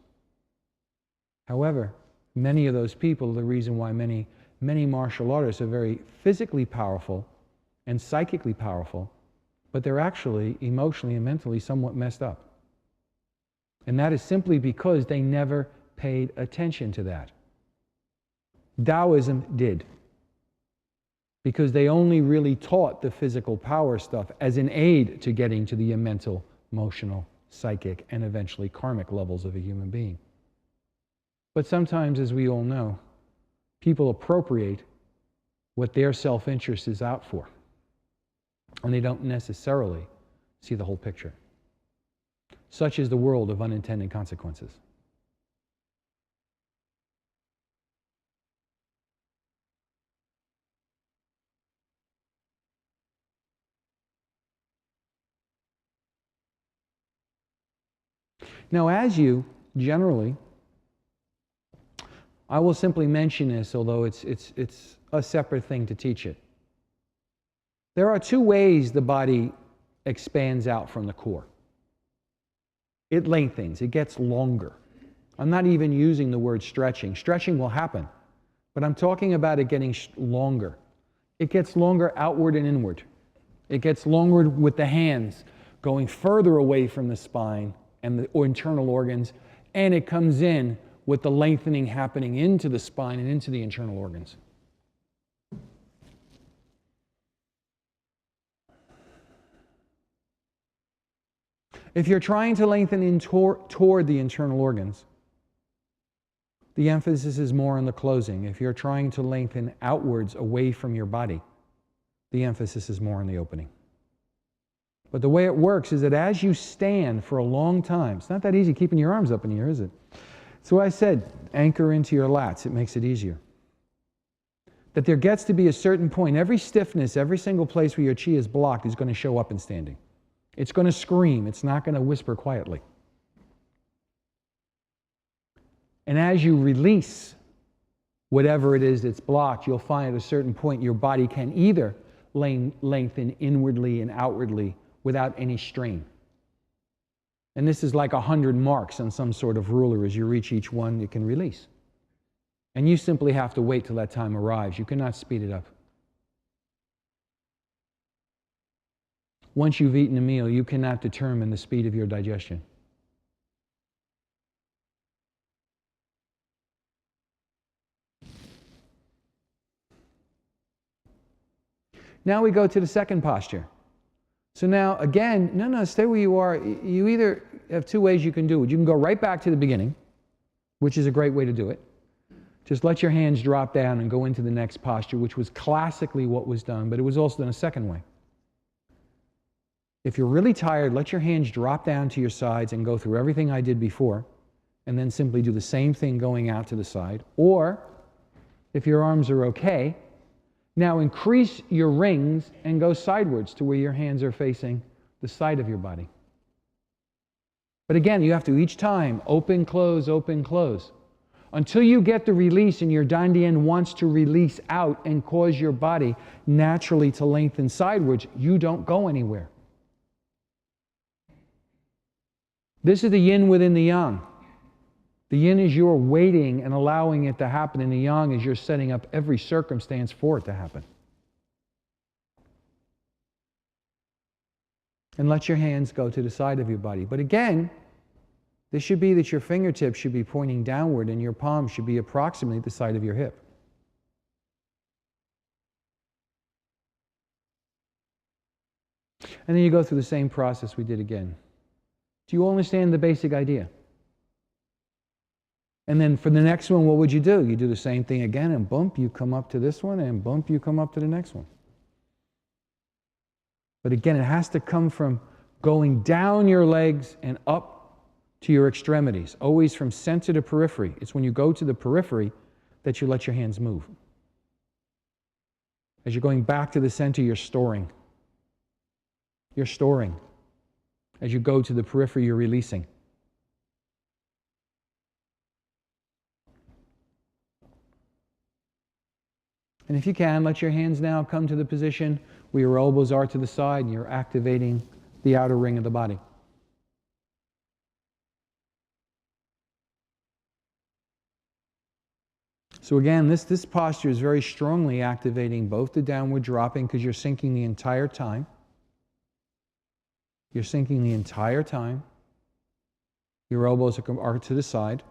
However, many of those people, the reason why many martial artists are very physically powerful and psychically powerful, but they're actually emotionally and mentally somewhat messed up. And that is simply because they never paid attention to that. Taoism did, because they only really taught the physical power stuff as an aid to getting to the mental, emotional, psychic, and eventually karmic levels of a human being. But sometimes, as we all know, people appropriate what their self-interest is out for, and they don't necessarily see the whole picture. Such is the world of unintended consequences. Now, as you generally, I will simply mention this, although it's a separate thing to teach it. There are two ways the body expands out from the core. It lengthens, it gets longer. I'm not even using the word stretching. Stretching will happen, but I'm talking about it getting longer. It gets longer outward and inward. It gets longer with the hands going further away from the spine and the internal organs, and it comes in with the lengthening happening into the spine and into the internal organs. If you're trying to lengthen in toward the internal organs, the emphasis is more on the closing. If you're trying to lengthen outwards away from your body, the emphasis is more on the opening. But the way it works is that as you stand for a long time, it's not that easy keeping your arms up in the air, is it? So I said, anchor into your lats. It makes it easier. That there gets to be a certain point. Every stiffness, every single place where your chi is blocked is going to show up in standing. It's going to scream. It's not going to whisper quietly. And as you release whatever it is that's blocked, you'll find at a certain point your body can either lengthen inwardly and outwardly without any strain. And this is like 100 marks on some sort of ruler. As you reach each one, you can release. And you simply have to wait till that time arrives. You cannot speed it up. Once you've eaten a meal, you cannot determine the speed of your digestion. Now we go to the second posture. So now, again, no, stay where you are. You either have two ways you can do it. You can go right back to the beginning, which is a great way to do it. Just let your hands drop down and go into the next posture, which was classically what was done, but it was also done a second way. If you're really tired, let your hands drop down to your sides and go through everything I did before, and then simply do the same thing going out to the side. Or, if your arms are okay, now increase your rings and go sidewards to where your hands are facing the side of your body. But again, you have to each time open, close, until you get the release and your dantian wants to release out and cause your body naturally to lengthen sidewards. You don't go anywhere. This is the yin within the yang. The yin is you're waiting and allowing it to happen, and the yang is you're setting up every circumstance for it to happen. And let your hands go to the side of your body. But again, this should be that your fingertips should be pointing downward and your palms should be approximately the side of your hip. And then you go through the same process we did again. Do you understand the basic idea? And then for the next one, what would you do? You do the same thing again, and bump, you come up to this one, and bump, you come up to the next one. But again, it has to come from going down your legs and up to your extremities, always from center to periphery. It's when you go to the periphery that you let your hands move. As you're going back to the center, you're storing. You're storing. As you go to the periphery, you're releasing. And if you can, let your hands now come to the position where your elbows are to the side and you're activating the outer ring of the body. So again, this posture is very strongly activating both the downward dropping because you're sinking the entire time. You're sinking the entire time. Your elbows are to the side.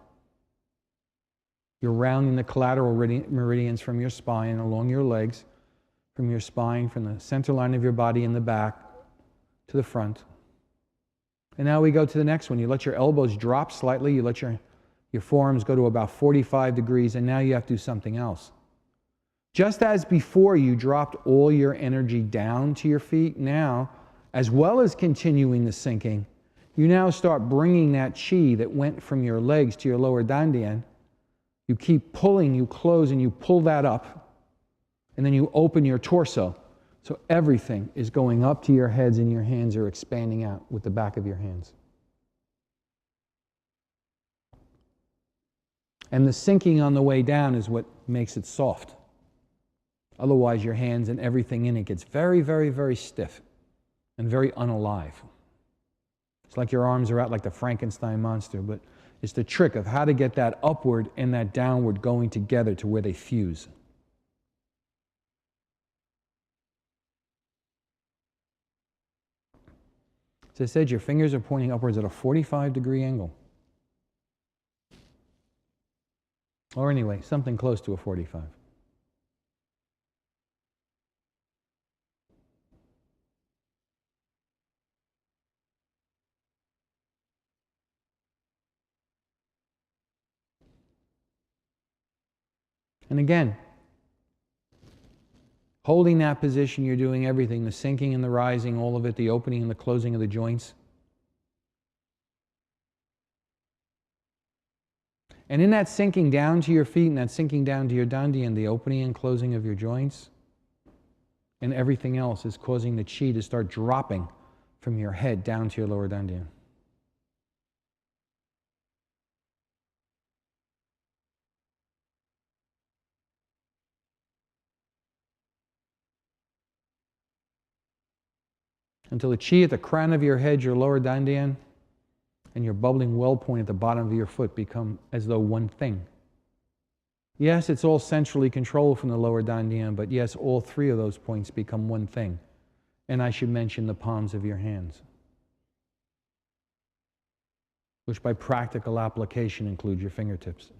You're rounding the collateral meridians from your spine along your legs, from your spine, from the center line of your body in the back to the front. And now we go to the next one. You let your elbows drop slightly. You let your forearms go to about 45 degrees, and now you have to do something else. Just as before you dropped all your energy down to your feet, now, as well as continuing the sinking, you now start bringing that chi that went from your legs to your lower dantian. You keep pulling, you close, and you pull that up. And then you open your torso. So everything is going up to your heads and your hands are expanding out with the back of your hands. And the sinking on the way down is what makes it soft. Otherwise, your hands and everything in it gets very, very, very stiff and very unalive. It's like your arms are out like the Frankenstein monster, but it's the trick of how to get that upward and that downward going together to where they fuse. As I said, your fingers are pointing upwards at a 45-degree angle. Or anyway, something close to a 45. And again, holding that position, you're doing everything, the sinking and the rising, all of it, the opening and the closing of the joints. And in that sinking down to your feet and that sinking down to your dantian, the opening and closing of your joints and everything else is causing the chi to start dropping from your head down to your lower dantian. Until the chi at the crown of your head, your lower dantian, and your bubbling well point at the bottom of your foot become as though one thing. Yes, it's all centrally controlled from the lower dantian, but yes, all three of those points become one thing. And I should mention the palms of your hands, which by practical application include your fingertips.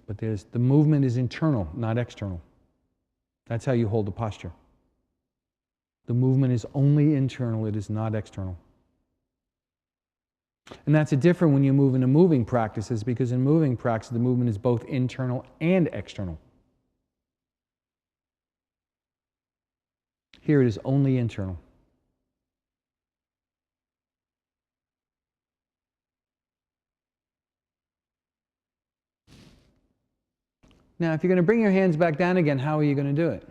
But the movement is internal, not external. That's how you hold the posture. The movement is only internal, it is not external. And that's different when you move into moving practices, because in moving practice, the movement is both internal and external. Here it is only internal. Now, if you're going to bring your hands back down again, how are you going to do it?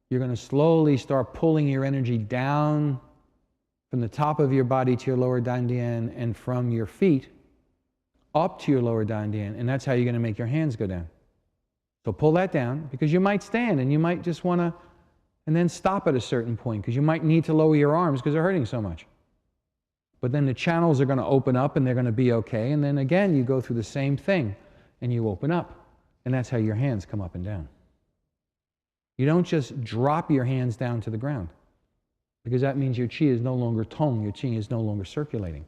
You're going to slowly start pulling your energy down from the top of your body to your lower dantian and from your feet up to your lower dantian, and that's how you're going to make your hands go down. So pull that down, because you might stand and you might just want to, and then stop at a certain point, because you might need to lower your arms because they're hurting so much. But then the channels are going to open up and they're going to be okay, and then again you go through the same thing and you open up, and that's how your hands come up and down. You don't just drop your hands down to the ground, because that means your chi is no longer tong, your chi is no longer circulating.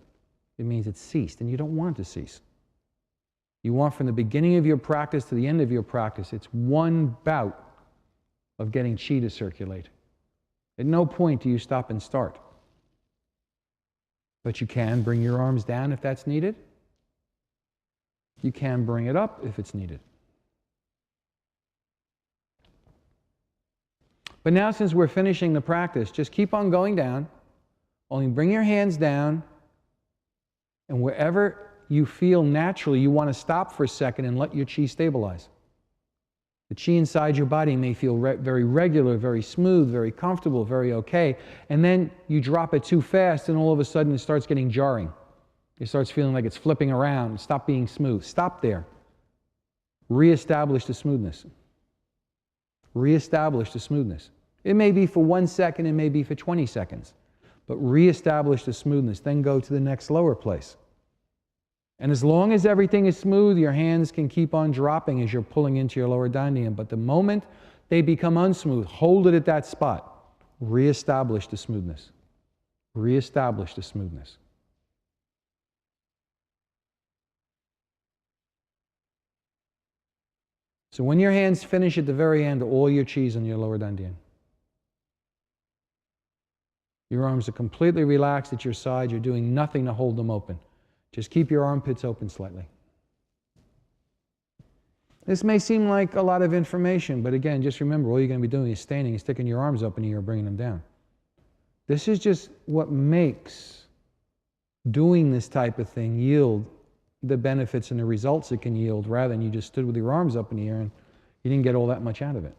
It means it's ceased, and you don't want it to cease. You want from the beginning of your practice to the end of your practice, it's one bout of getting chi to circulate. At no point do you stop and start. But you can bring your arms down if that's needed. You can bring it up if it's needed. But now, since we're finishing the practice, just keep on going down. Only bring your hands down, and wherever you feel naturally, you want to stop for a second and let your chi stabilize. The chi inside your body may feel very regular, very smooth, very comfortable, very okay, and then you drop it too fast, and all of a sudden it starts getting jarring. It starts feeling like it's flipping around. Stop being smooth. Stop there. Reestablish the smoothness. Reestablish the smoothness. It may be for 1 second, it may be for 20 seconds, but reestablish the smoothness, then go to the next lower place. And as long as everything is smooth, your hands can keep on dropping as you're pulling into your lower dantian, but the moment they become unsmooth, hold it at that spot. Reestablish the smoothness. Reestablish the smoothness. So when your hands finish at the very end, all your chi is on your lower dantian. Your arms are completely relaxed at your side. You're doing nothing to hold them open. Just keep your armpits open slightly. This may seem like a lot of information, but again, just remember, all you're going to be doing is standing and sticking your arms up and you're bringing them down. This is just what makes doing this type of thing yield the benefits and the results it can yield, rather than you just stood with your arms up in the air and you didn't get all that much out of it.